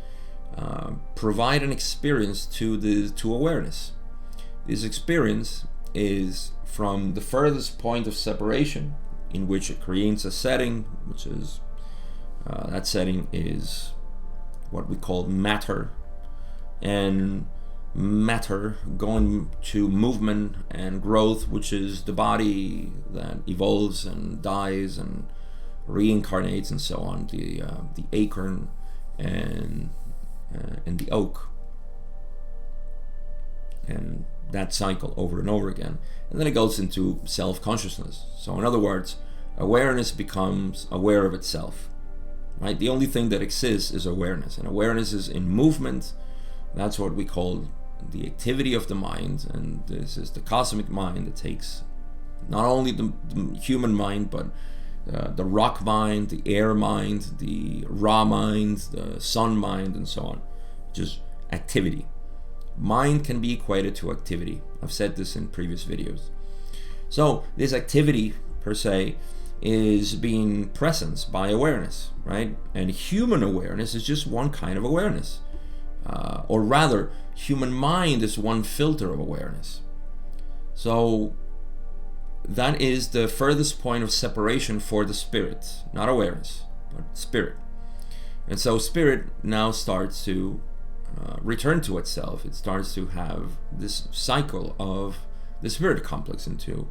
provide an experience to awareness. This experience is from the furthest point of separation, in which it creates a setting, which is that setting is what we call matter, and matter going to movement and growth, which is the body that evolves and dies and reincarnates and so on, the acorn and the oak, and that cycle over and over again. And then it goes into self-consciousness. So in other words, awareness becomes aware of itself, right? The only thing that exists is awareness, and awareness is in movement. That's what we call the activity of the mind, and this is the cosmic mind that takes not only the human mind, but the rock mind, the air mind, the raw mind, the sun mind, and so on. Just activity. Mind can be equated to activity. I've said this in previous videos. So this activity per se is being presenced by awareness, right? And human awareness is just one kind of awareness. Or rather, human mind is one filter of awareness. So that is the furthest point of separation for the spirit, not awareness, but spirit. And so spirit now starts to return to itself. It starts to have this cycle of the spirit complex into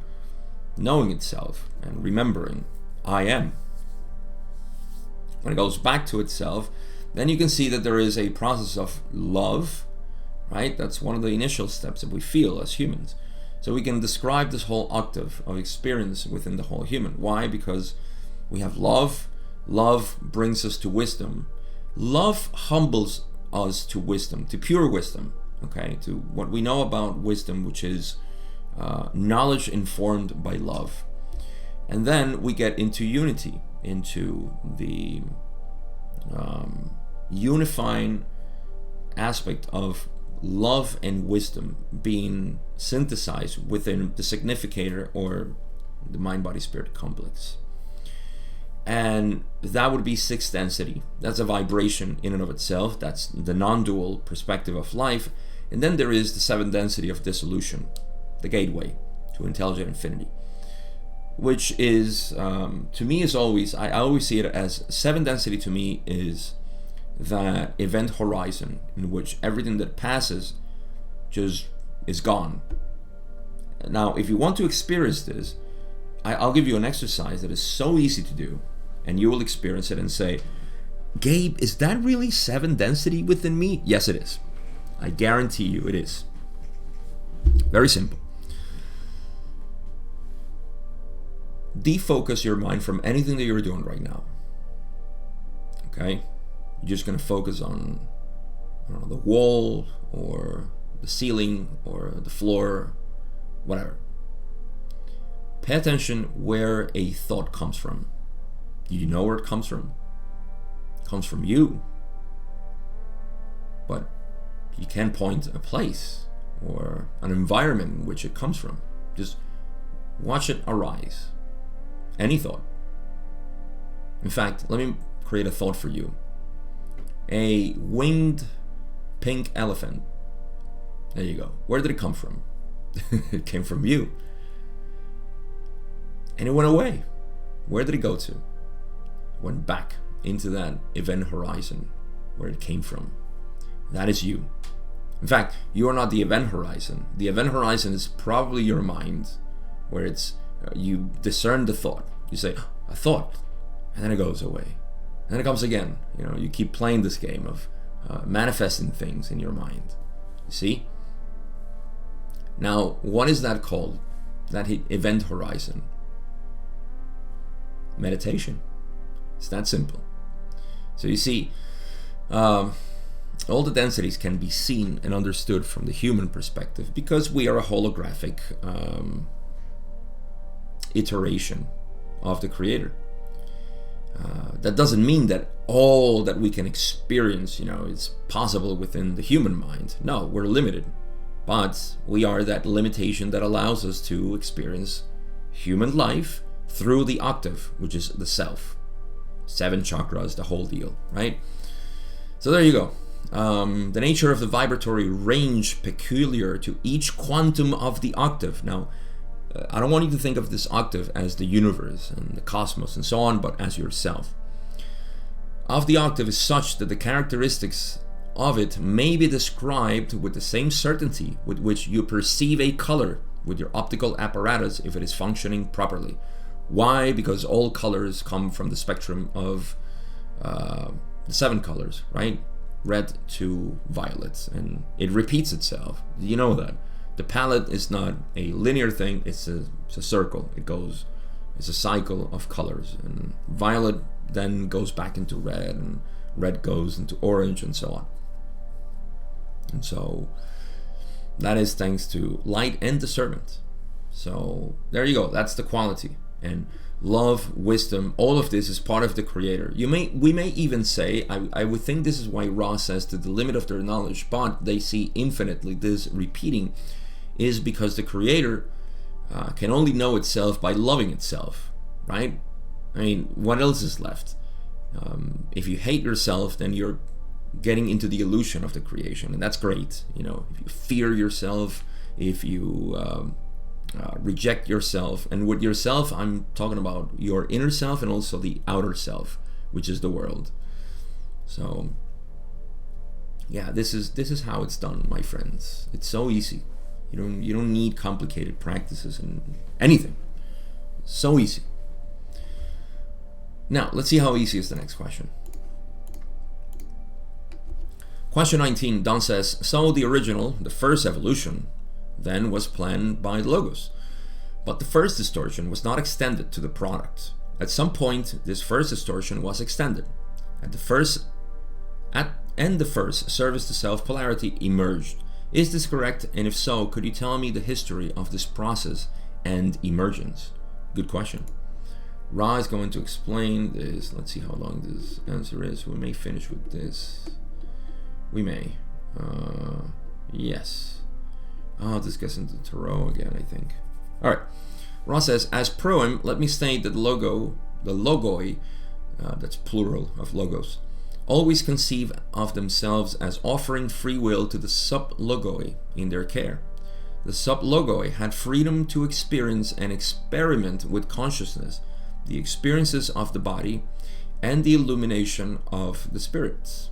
knowing itself and remembering, I am. When it goes back to itself, then you can see that there is a process of love, right? That's one of the initial steps that we feel as humans. So we can describe this whole octave of experience within the whole human. Why? Because we have love. Love brings us to wisdom. Love humbles us to wisdom, to pure wisdom, okay? To what we know about wisdom, which is knowledge informed by love. And then we get into unity, into the unifying aspect of love and wisdom being synthesized within the significator or the mind-body-spirit complex. And that would be sixth density. That's a vibration in and of itself. That's the non-dual perspective of life. And then there is the seventh density of dissolution, the gateway to intelligent infinity, which is, to me, is always, I always see it as seventh density. To me is that event horizon in which everything that passes just is gone. Now, if you want to experience this, I'll give you an exercise that is so easy to do, and you will experience it and say, Gabe, is that really seventh density within me? Yes, it is. I guarantee you it is. Very simple. Defocus your mind from anything that you're doing right now. Okay? You're just going to focus on, I don't know, the wall or the ceiling or the floor, whatever. Pay attention where a thought comes from. Do you know where it comes from? It comes from you. But you can't point a place or an environment in which it comes from. Just watch it arise. Any thought. In fact, let me create a thought for you. A winged pink elephant. There you go. Where did it come from? It came from you. And it went away. Where did it go to? It went back into that event horizon where it came from. That is you. In fact, you are not the event horizon. The event horizon is probably your mind, where it's you discern the thought. You say, a thought, and then it goes away. And then it comes again. You know, you keep playing this game of manifesting things in your mind. You see? Now, what is that called? That event horizon? Meditation. It's that simple. So you see, all the densities can be seen and understood from the human perspective because we are a holographic iteration of the Creator. That doesn't mean that all that we can experience, is possible within the human mind. No, we're limited. But we are that limitation that allows us to experience human life through the octave, which is the self. 7 chakras, the whole deal, right? So there you go. The nature of the vibratory range peculiar to each quantum of the octave. Now, I don't want you to think of this octave as the universe and the cosmos and so on, but as yourself. Of the octave is such that the characteristics of it may be described with the same certainty with which you perceive a color with your optical apparatus if it is functioning properly. Why? Because all colors come from the spectrum of the 7 colors, right? Red to violet, and it repeats itself. You know that. The palette is not a linear thing, it's a circle. It's a cycle of colors, and violet then goes back into red, and red goes into orange, and so on. And so that is thanks to light and discernment. So there you go, that's the quality. And love, wisdom, all of this is part of the Creator. We may even say, I would think this is why Ra says to the limit of their knowledge, but they see infinitely this repeating, is because the Creator can only know itself by loving itself, right? I mean, what else is left? If you hate yourself, then you're getting into the illusion of the creation, and that's great. If you fear yourself, if you reject yourself, and with yourself, I'm talking about your inner self and also the outer self, which is the world. So, yeah, this is how it's done, my friends. It's so easy. You don't need complicated practices and anything. So easy. Now, let's see how easy is the next question. Question 19, Don says, so the original, the first evolution, then was planned by the Logos. But the first distortion was not extended to the product. At some point, this first distortion was extended. And the first service to self polarity emerged. Is this correct? And if so, could you tell me the history of this process and emergence? Good question. Ra is going to explain this. Let's see how long this answer is. We may finish with this. We may. Yes. Oh, this gets into Tarot again, I think. All right. Ra says, as proem, let me state that the logoi, that's plural of logos, always conceive of themselves as offering free will to the sub-logoi in their care. The sub-logoi had freedom to experience and experiment with consciousness, the experiences of the body, and the illumination of the spirits.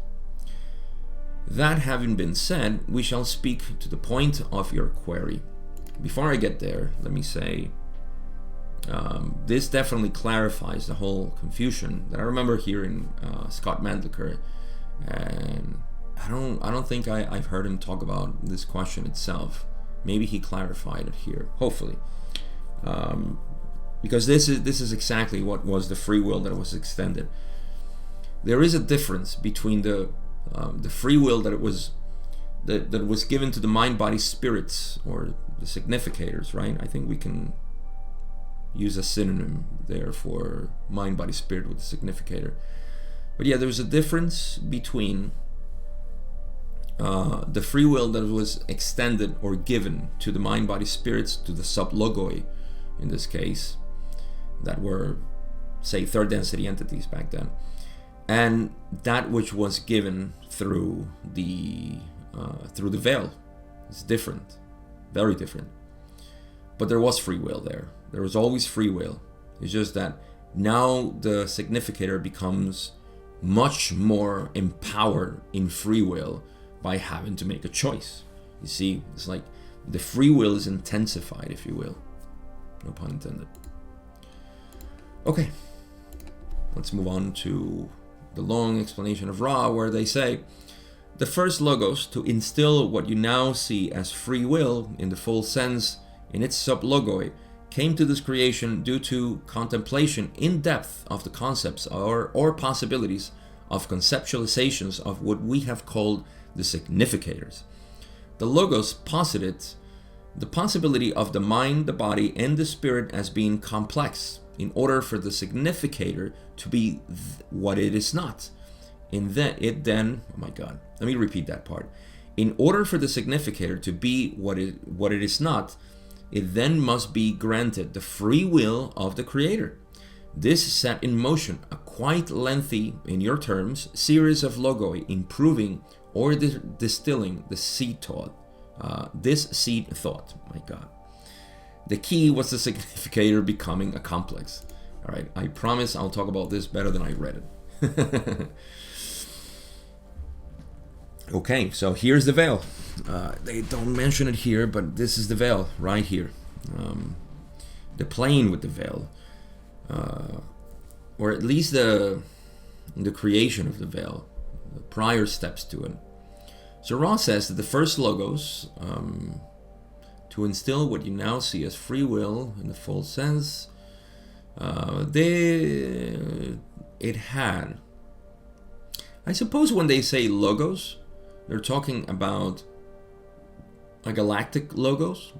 That having been said, we shall speak to the point of your query. Before I get there, let me say, this definitely clarifies the whole confusion that I remember hearing Scott Mandlicker, and I don't think I've heard him talk about this question itself. Maybe he clarified it here, hopefully, because this is exactly what was the free will that was extended. There is a difference between the free will that was given to the mind, body, spirits, or the significators, right? I think we can use a synonym there for mind, body, spirit with the significator. But yeah, there's a difference between the free will that was extended or given to the mind, body, spirits, to the sub-logoi in this case, that were, say, third density entities back then, and that which was given through the veil. It's different, very different. But there was free will there. There was always free will. It's just that now the significator becomes much more empowered in free will by having to make a choice. You see, it's like the free will is intensified, if you will. No pun intended. Okay, let's move on to the long explanation of Ra, where they say, the first logos to instill what you now see as free will in the full sense in its sub-logoi came to this creation due to contemplation in depth of the concepts or possibilities of conceptualizations of what we have called the significators. The logos posited the possibility of the mind, the body, and the spirit as being complex in order for the significator to be what it is not. In that it then, oh my God, let me repeat that part. In order for the significator to be what it is not, it then must be granted the free will of the creator. This set in motion a quite lengthy, in your terms, series of logoi, improving or distilling the seed thought. This seed thought, my God. The key was the significator becoming a complex. All right, I promise I'll talk about this better than I read it. Okay, so here's the veil. They don't mention it here, but this is the veil right here. The plane with the veil, or at least the creation of the veil, the prior steps to it. So Ra says that the first logos, to instill what you now see as free will in the full sense, it had. I suppose when they say logos, they're talking about a galactic logos.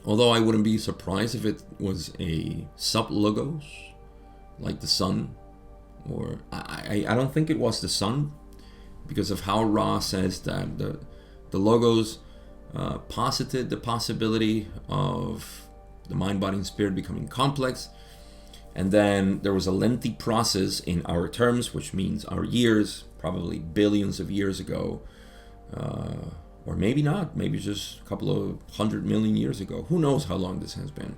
Although I wouldn't be surprised if it was a sub-logos, like the sun. Or I don't think it was the sun, because of how Ra says that the logos posited the possibility of the mind, body, and spirit becoming complex. And then there was a lengthy process in our terms, which means our years, probably billions of years ago, or maybe not, maybe just a couple of 100 million years ago. Who knows how long this has been?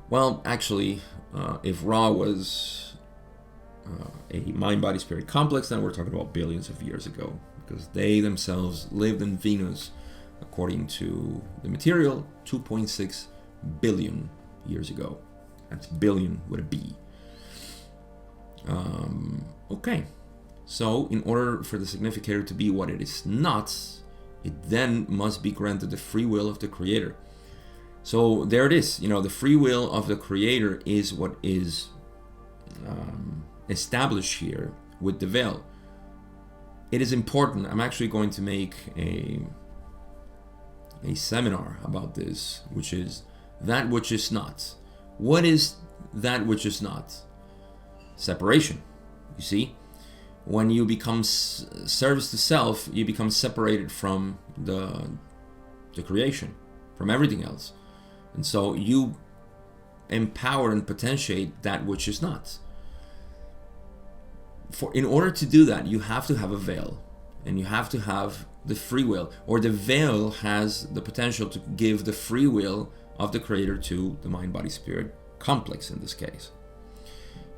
Well, actually, if Ra was a mind, body, spirit complex, then we're talking about billions of years ago, because they themselves lived in Venus, according to the material, 2.6 billion years ago. That's billion with a B. Okay. So, in order for the significator to be what it is not, it then must be granted the free will of the creator. So, there it is. The free will of the creator is what is established here with the veil. It is important. I'm actually going to make a seminar about this, which is that which is not. What is that which is not? Separation. You see? When you become service to self, you become separated from the creation, from everything else. And so you empower and potentiate that which is not. In order to do that, you have to have a veil, and you have to have the free will, or the veil has the potential to give the free will of the creator to the mind, body, spirit complex in this case.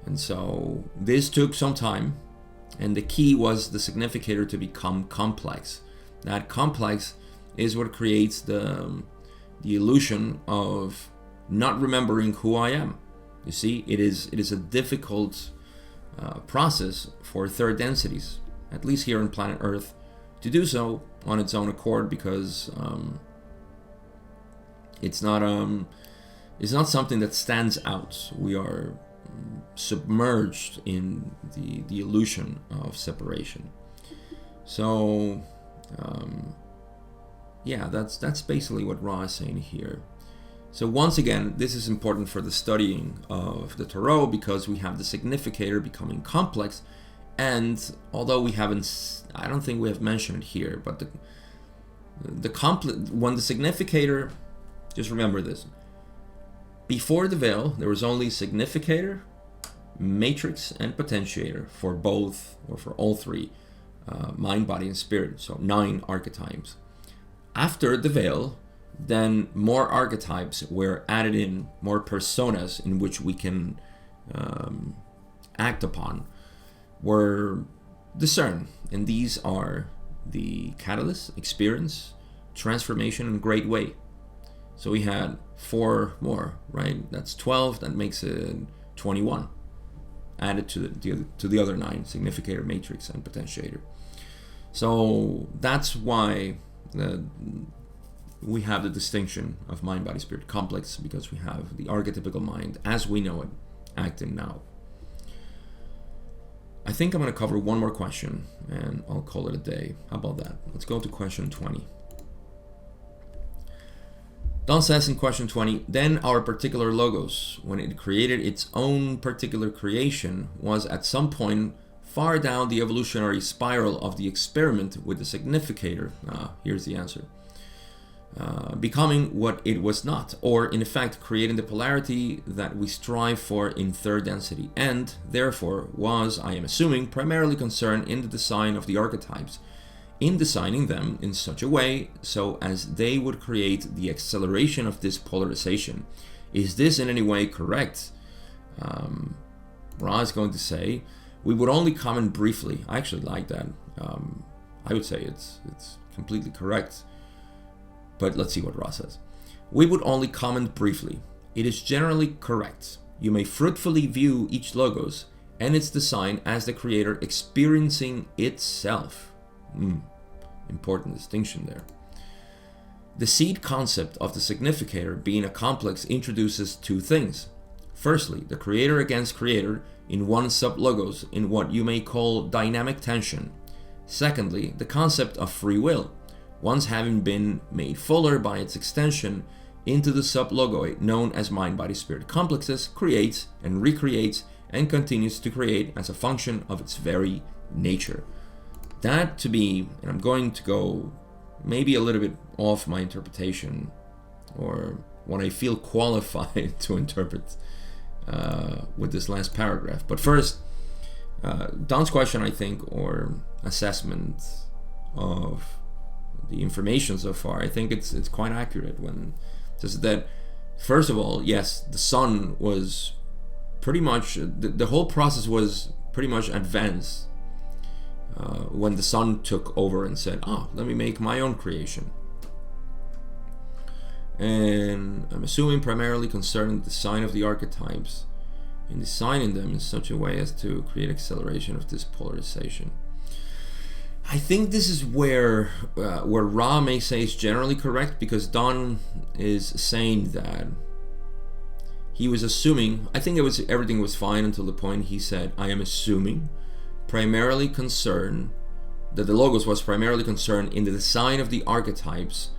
And so this took some time, and the key was the significator to become complex. That complex is what creates the illusion of not remembering who I am. You see, it is a difficult process for third densities, at least here on planet Earth, to do so on its own accord, because it's not something that stands out. We are submerged in the illusion of separation. So yeah, that's basically what Ra is saying here. So once again, this is important for the studying of the Tarot, because we have the significator becoming complex, and although I don't think we have mentioned it here, but when the significator, just remember this, before the veil, there was only significator, matrix, and potentiator for both, or for all three, mind, body, and spirit. So 9 archetypes. After the veil, then more archetypes were added in, more personas in which we can act upon, were discerned. And these are the catalyst, experience, transformation, and great way. So we had 4 more, right? That's 12. That makes it 21. Added to the other 9, significator, matrix, and potentiator. So that's why we have the distinction of mind, body, spirit complex, because we have the archetypical mind as we know it acting now. I think I'm going to cover one more question and I'll call it a day. How about that? Let's go to question 20. Don says in question 20, then our particular logos, when it created its own particular creation, was at some point far down the evolutionary spiral of the experiment with the significator. Here's the answer. Becoming what it was not, or in effect creating the polarity that we strive for in third density, and therefore was, I am assuming, primarily concerned in the design of the archetypes, in designing them in such a way so as they would create the acceleration of this polarization. Is this in any way correct? Ra is going to say, we would only comment briefly. I actually like that. I would say it's completely correct. But let's see what Ra says. We would only comment briefly. It is generally correct. You may fruitfully view each logos and its design as the creator experiencing itself. Important distinction there. The seed concept of the significator being a complex introduces two things. Firstly, the creator against creator in one sub-logos in what you may call dynamic tension. Secondly, the concept of free will, once having been made fuller by its extension into the sub-logoi known as mind-body-spirit complexes, creates and recreates and continues to create as a function of its very nature. That to me, and I'm going to go maybe a little bit off my interpretation or what I feel qualified to interpret with this last paragraph. But first, Don's question, I think, or assessment of the information so far, I think it's quite accurate when it says that, first of all, yes, the sun was pretty much, the whole process was pretty much advanced when the sun took over and said, let me make my own creation. And I'm assuming primarily concerning the design of the archetypes and designing them in such a way as to create acceleration of this polarization. I think this is where Ra may say is generally correct, because Don is saying that he was assuming, I think everything was fine until the point he said, I am assuming primarily concerned that the logos was primarily concerned in the design of the archetypes,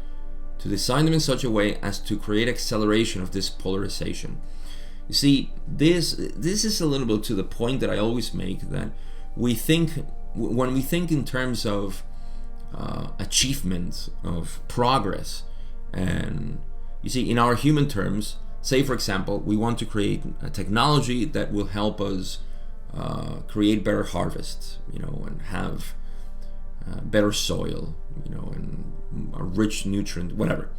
to design them in such a way as to create acceleration of this polarization. You see, this is a little bit to the point that I always make, that when we think in terms of achievement, of progress, and you see, in our human terms, say for example, we want to create a technology that will help us create better harvests, and have better soil, and a rich nutrient, whatever.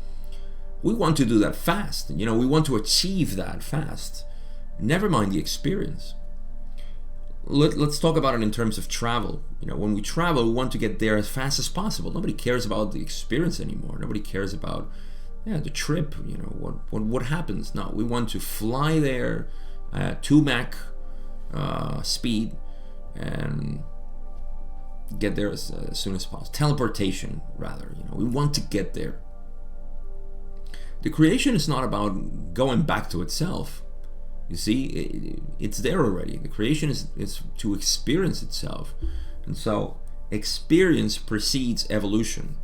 We want to do that fast. We want to achieve that fast. Never mind the experience. Let's talk about it in terms of travel. When we travel, we want to get there as fast as possible. Nobody cares about the experience anymore. Nobody cares about the trip. What happens. No, we want to fly there at 2 Mach speed and get there as soon as possible. Teleportation, rather. We want to get there. The creation is not about going back to itself. You see, it's there already. The creation is to experience itself. And so experience precedes evolution.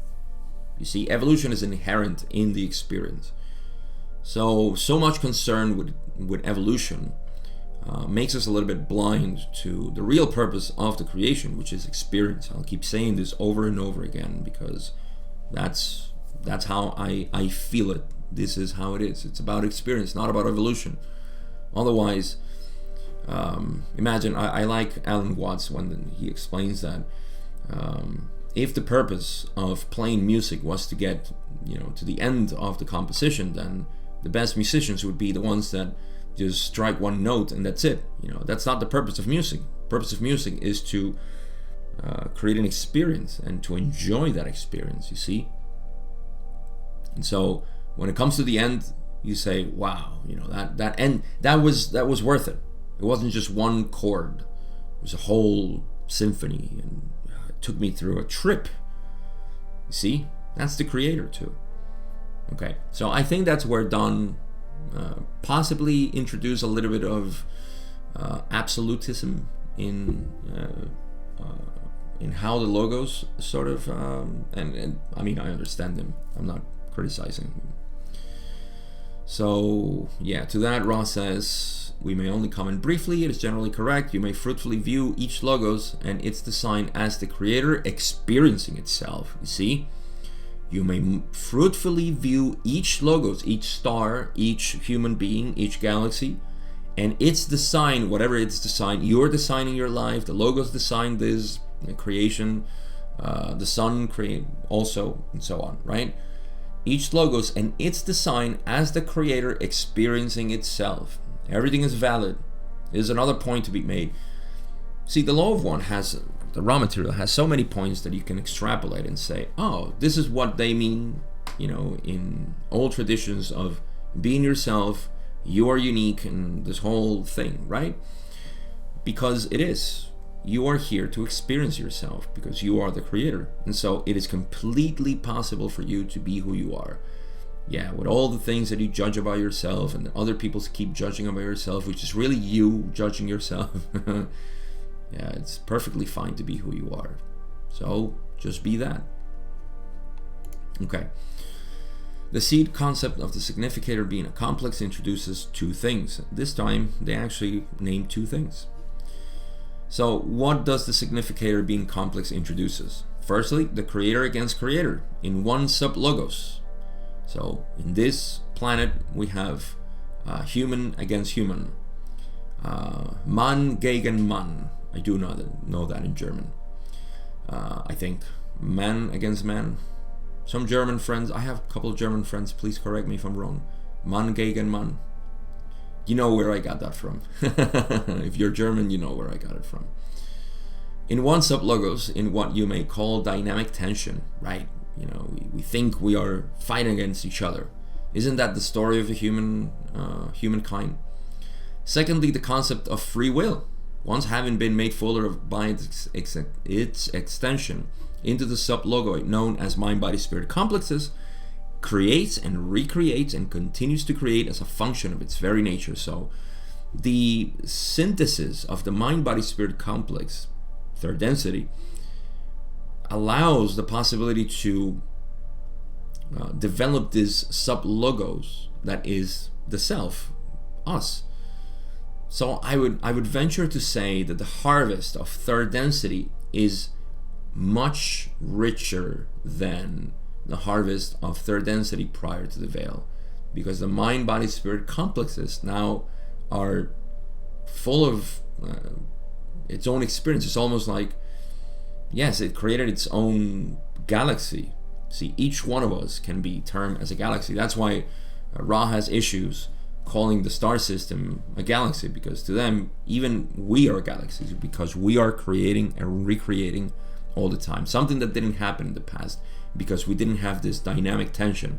You see, evolution is inherent in the experience. So much concern with evolution makes us a little bit blind to the real purpose of the creation, which is experience. I'll keep saying this over and over again, because that's how I feel it. This is how it is. It's about experience, not about evolution. Otherwise, imagine, I like Alan Watts when he explains that if the purpose of playing music was to get to the end of the composition, then the best musicians would be the ones that just strike one note and that's it. That's not the purpose of music. The purpose of music is to create an experience and to enjoy that experience, you see. And so when it comes to the end, you say, wow, that end, that was worth it. It wasn't just one chord. It was a whole symphony, and it took me through a trip. You see, that's the creator too. Okay, so I think that's where Don possibly introduced a little bit of absolutism in how the logos sort of and I mean, I understand them. I'm not criticizing. So yeah, to that Ross says, we may only comment briefly. It is generally correct. You may fruitfully view each logos and its design as the creator experiencing itself. You see, you may fruitfully view each logos, each star, each human being, each galaxy, and its design, whatever its design. You're designing your life. The logos design this creation. The sun create also, and so on, right? Each logos and its design as the creator experiencing itself. Everything is valid. There's another point to be made. See, the law of one has, the raw material has so many points that you can extrapolate and say, oh, this is what they mean, you know, in old traditions of being yourself, you are unique, and this whole thing, right? Because it is. You are here to experience yourself because you are the creator. And so it is completely possible for you to be who you are. Yeah, with all the things that you judge about yourself and other people keep judging about yourself, which is really you judging yourself. Yeah, it's perfectly fine to be who you are. So just be that. Okay. The seed concept of the significator being a complex introduces two things. This time they actually name two things. So what does the significator being complex introduces? Firstly, the creator against creator in one sub-logos. So in this planet we have human against human. Mann gegen Mann. I do know that in German. I think man against man. Some German friends, I have a couple of German friends, please correct me if I'm wrong. Mann gegen Mann. You know where I got that from. If you're German, you know where I got it from. In one sub-logos, in what you may call dynamic tension, right? You know, we think we are fighting against each other. Isn't that the story of the humankind? Secondly, the concept of free will. Once having been made fuller by its extension into the sub-logo known as mind-body-spirit complexes, creates and recreates and continues to create as a function of its very nature. So the synthesis of the mind-body-spirit complex, third density, allows the possibility to develop this sub-logos that is the self, us. So I would venture to say that the harvest of third density is much richer than the harvest of third density prior to the veil, because the mind, body, spirit complexes now are full of its own experience. It's almost like, yes, it created its own galaxy. See, each one of us can be termed as a galaxy. That's why Ra has issues calling the star system a galaxy, because to them, even we are galaxies, because we are creating and recreating all the time. Something that didn't happen in the past, because we didn't have this dynamic tension.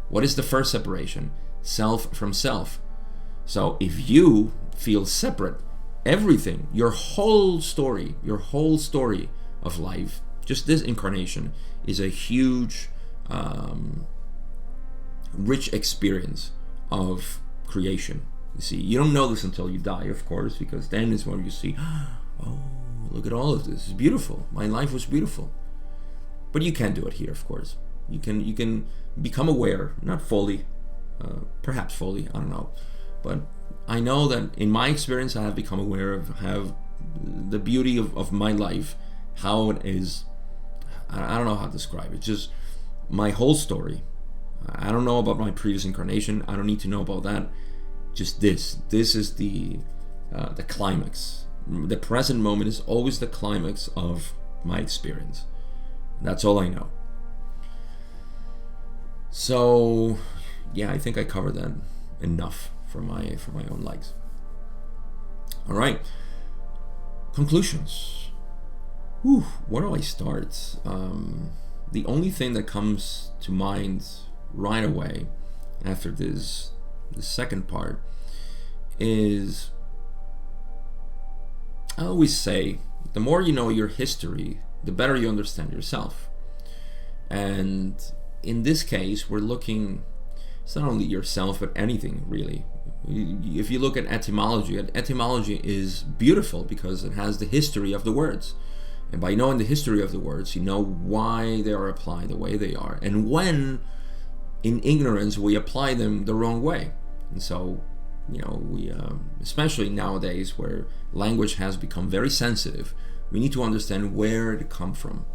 What is the first separation? Self from self. So if you feel separate, everything, your whole story of life, just this incarnation, is a huge, rich experience of creation. You see, you don't know this until you die, of course, because then is when you see, oh, look at all of this. It's beautiful. My life was beautiful. But you can't do it here, of course. You can become aware, not fully, perhaps fully, I don't know. But I know that in my experience, I have become aware of how the beauty of my life, how it is. I don't know how to describe it. Just my whole story. I don't know about my previous incarnation. I don't need to know about that. Just this. This is the climax. The present moment is always the climax of my experience. That's all I know. So, yeah, I think I covered that enough for my own likes. All right. Conclusions. Whew, where do I start? The only thing that comes to mind right away after the second part is, I always say, the more you know your history, the better you understand yourself. And in this case, we're looking It's not only yourself, but anything really. If you look at etymology is beautiful because it has the history of the words. And by knowing the history of the words, you know why they are applied the way they are, and when in ignorance we apply them the wrong way. And so, we especially nowadays where language has become very sensitive, we need to understand where it come from.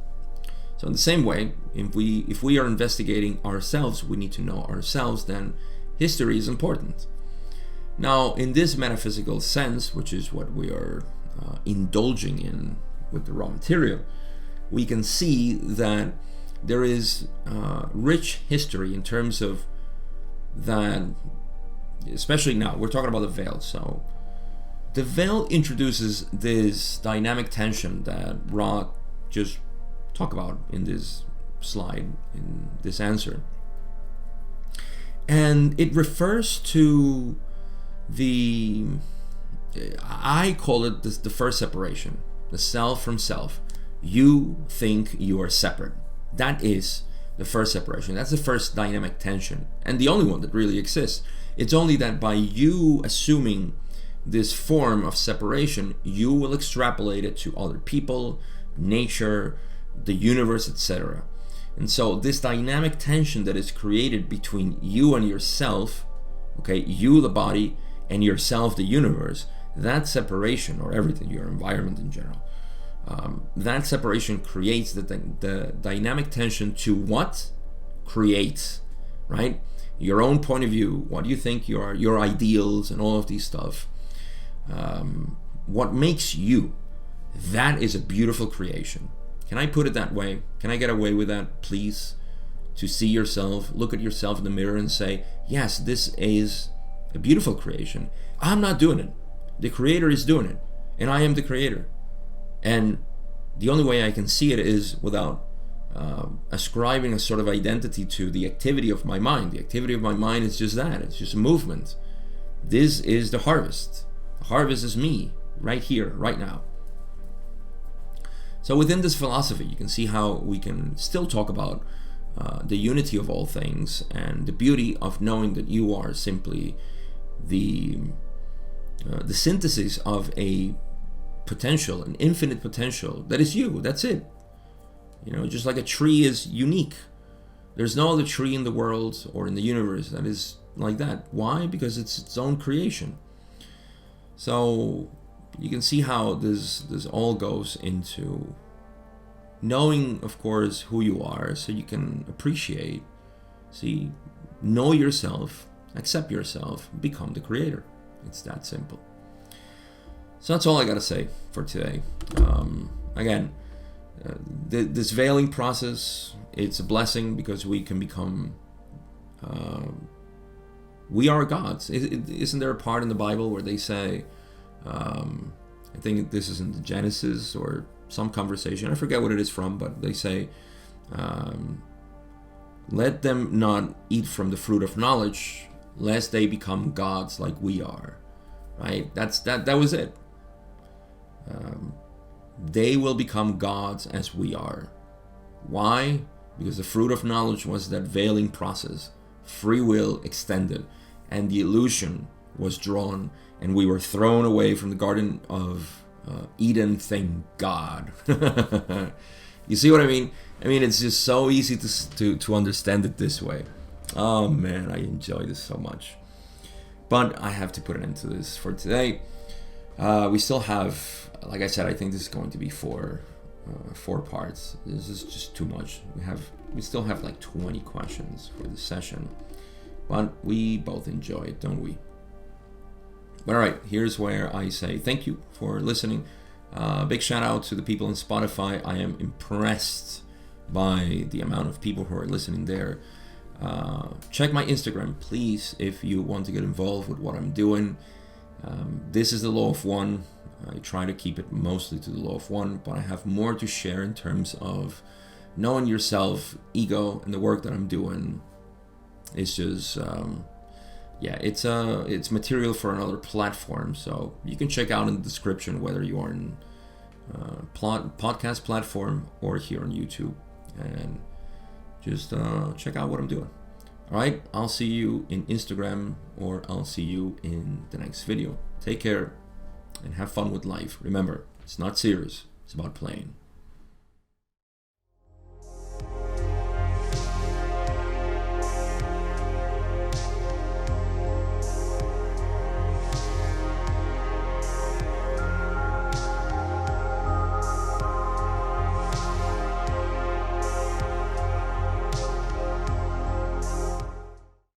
So in the same way, if we are investigating ourselves, we need to know ourselves, then history is important. Now, in this metaphysical sense, which is what we are indulging in with the raw material, we can see that there is rich history in terms of that, especially now, we're talking about the veil. So the veil introduces this dynamic tension that Ra just talked about in this slide, in this answer. And it refers to I call it the first separation, the self from self. You think you are separate. That is the first separation. That's the first dynamic tension, and the only one that really exists. It's only that by you assuming this form of separation, you will extrapolate it to other people, nature, the universe, etc. And so this dynamic tension that is created between you and yourself, okay, you the body, and yourself the universe, that separation, or everything, your environment in general, that separation creates the dynamic tension to what? Create, right? Your own point of view, what you think you are, your ideals and all of these stuff. What makes you, that is a beautiful creation. Can I put it that way? Can I get away with that, please? To see yourself, look at yourself in the mirror and say, yes, this is a beautiful creation. I'm not doing it. The creator is doing it. And I am the creator. And the only way I can see it is without ascribing a sort of identity to the activity of my mind. The activity of my mind is just that. It's just a movement. This is the harvest. The harvest is me, right here, right now. So within this philosophy, you can see how we can still talk about the unity of all things and the beauty of knowing that you are simply the synthesis of a potential, an infinite potential that is you. That's it. Just like a tree is unique. There's no other tree in the world or in the universe that is like that. Why? Because it's its own creation. So you can see how this all goes into knowing, of course, who you are, so you can appreciate, know yourself, accept yourself, become the creator. It's that simple. So that's all I gotta say for today. Again, this veiling process, it's a blessing because we can become, we are gods. Isn't there a part in the Bible where they say, I think this is in the Genesis or some conversation, I forget what it is from, but they say, let them not eat from the fruit of knowledge, lest they become gods like we are. Right? That was it. They will become gods as we are. Why? Because the fruit of knowledge was that veiling process. Free will extended, and the illusion was drawn, and we were thrown away from the Garden of Eden, thank God. You see what I mean? I mean, it's just so easy to understand it this way. Oh man, I enjoy this so much. But I have to put an end to this for today. We still have, like I said, I think this is going to be four parts. This is just too much. We still have like 20 questions for this session, but we both enjoy it, don't we? But all right, here's where I say thank you for listening. Big shout out to the people on Spotify. I am impressed by the amount of people who are listening there. Check my Instagram, please, if you want to get involved with what I'm doing. This is the law of one. I try to keep it mostly to the law of one, but I have more to share in terms of knowing yourself, ego, and the work that I'm doing. It's just, it's material for another platform. So you can check out in the description whether you are in podcast platform or here on YouTube, and just check out what I'm doing. All right, I'll see you in Instagram, or I'll see you in the next video. Take care and have fun with life. Remember, it's not serious, it's about playing.